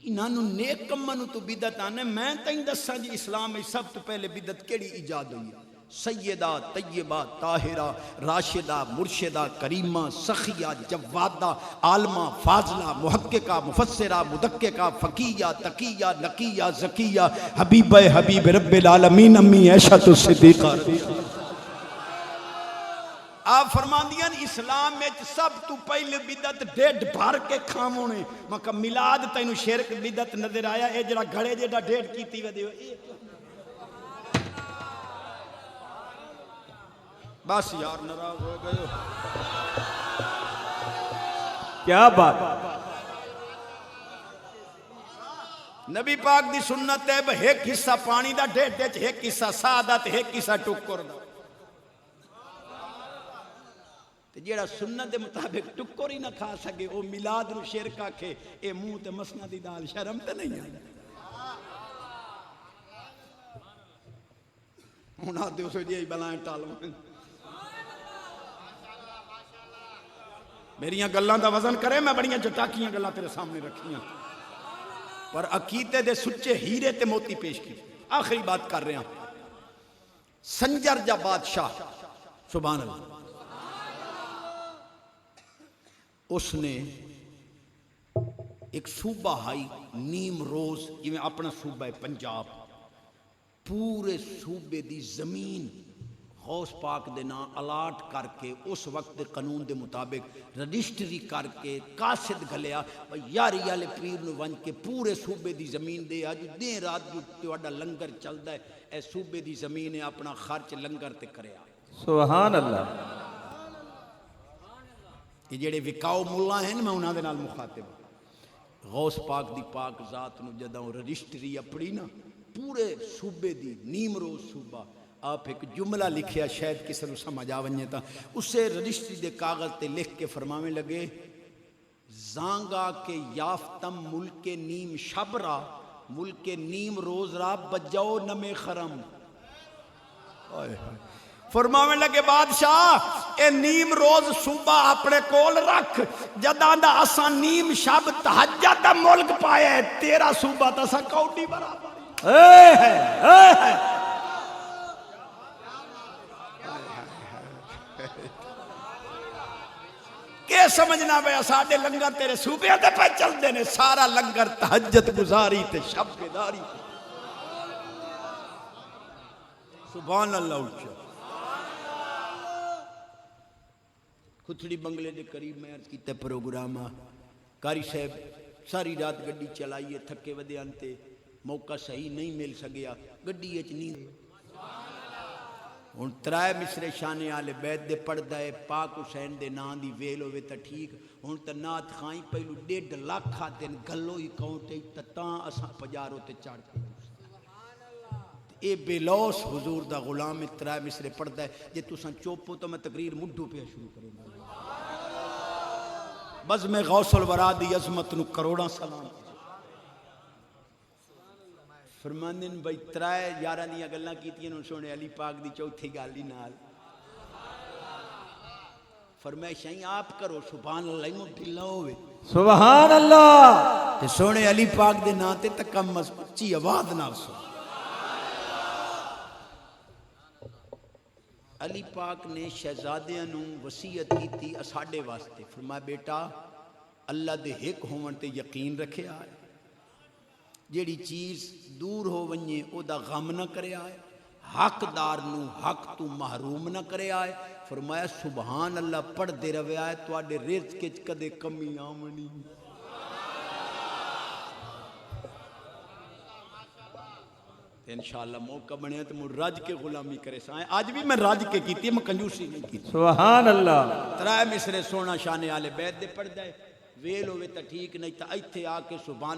انہوں نیک کمانو تو بدعت آنے. میں تائیں دسا جی اسلام میں سب تو پہلے بدعت کیڑی ایجاد ہوئی ہے. سیدہ طیبہ طاہرہ راشدہ مرشدہ کریمہ سخیہ جوادہ عالمہ فاضلہ محققہ مفسرہ مدققہ فقیہ تقیہ نقیہ زکیہ حبیبہ حبیب رب العالمین امی عائشہ الصدیقہ. آپ فرمان دیا اسلام میں سب تو پہلے بدعت ڈیڈ بھر کے کھاموں نے. مکہ میلاد تینوں شرک بدعت نظر آیا. اے جڑا گھڑے جڑا ڈیڈ کیتی ودیو بس یار ناراض ہو گئے ہو. کیا بات. نبی پاک دی سنت ہے ایک حصہ پانی دا ڈیڈ ایک حصہ سادہ تے ایک حصہ ٹکر دا. تے جیڑا سنت دے مطابق ٹکر ہی نہ کھا سکے وہ میلاد نو شرک آکھے اے منہ تے مسنا دی دال شرم تے نہیں آئی ہن آ دے اس جی بلائیں ٹالواں میریاں گلاں دا وزن کرے میں بڑیاں چٹاکیاں گلاں تیرے سامنے رکھیاں پر عقیدے دے سچے ہیرے تے موتی پیش کی آخری بات کر رہے ہیں سنجر جا بادشاہ سبحان اللہ اس نے ایک صوبہ ہائی نیم روز جویں اپنا صوبہ ہے پنجاب پورے صوبے دی زمین غوث پاک دے نا الاٹ کر کے اس وقت دے قانون دے مطابق رجسٹری کر کے قاصد گھلیا یاری والے پیر نو ون کے پورے صوبے دی زمین دے اج دن رات جو تہاڈا لنگر چلدا ہے اے صوبے دی زمین ہے اپنا خرچ لنگر تے کریا سبحان اللہ یہ جڑے وکاؤ مولا ہیں میں انہاں دے نال مخاطب غوث پاک دی پاک ذات نو جدوں رجسٹری اپڑی نا پورے صوبے دی نیم روز صوبہ آپ ایک جملہ لکھیا شاید کسی نو سمجھ آ ونجے تا اسے رجسٹری دے کاغذ تے لکھ کے فرماویں لگے زانگا کے یافتم ملک نیم شب را ملک نیم روز را بجاؤ نمے خرم فرماویں لگے بادشاہ اے نیم روز صوبہ اپنے کول رکھ جداں دا اساں نیم شب تہجد دا ملک پایا ہے تیرا صوبہ تا سا کوٹی برابر کہ سمجھنا بے ساڈے لنگر تیرے صوبے تے پہ چل دے نے سارا لنگر تہجد گزاری تے شب بیداری سبحان اللہ اچھا کھتڑی بنگلے دے قریب میں عرض کیتے پروگرام کاری صاحب ساری رات گڈی چلائیے تھکے ودے انتے موقع صحیح نہیں مل سگیا گڈی اچ نہیں ہن ترائے مصرے شانے آلے بیت دے پڑھدا ہے پاک حسین دے نام دی ویل ہوے تے ٹھیک ہن تے نعت خائیں پہلو 1.5 لاکھ دن گلو ہی کاؤں تے تاں اساں پجارو تے چڑھ کے اے بے لوس حضور دا غلام ترائے مصرے پڑھدا ہے جے تساں چوپو تو میں تقریر مڈھو پہ شروع کروں گا بس میں غوث الورا دی عظمت نو کروڑاں سلام فرماندن بھائی ترائے یاراں دیاں گلاں کیتیاں نوں سونے علی پاک دی چوتھی گل ہی نال فرمائش آپ کرو سبحان اللہ مبتلا ہوئے سبحان اللہ تے سونے علی پاک دے نام تے تکمس اچھی آواز نال سو علی پاک نے شہزادیاں نوں وصیت کیتی اساڈے واسطے فرمایا بیٹا اللہ دے ایک ہون تے یقین رکھیا ہے جیڑی چیز دور ہو ونجے او دا غم نہ کریا ہے حقدار نو حق تو محروم نہ کریا ہے فرمایا سبحان اللہ پڑھ دے رویا ہے تواڈے رزق وچ کدے کمی آونی انشاءاللہ موقع بنیا تو مجھ رج کے غلامی کرے سائیں آج بھی میں رج کے کیتی ہے میں کنجوسی نہیں کیتی سبحان اللہ ترائے مصرے سونا شانے آلے بیت دے پڑھ دے ویل ہوئے تا ٹھیک نہیں تا ایتھے آ کے سبحان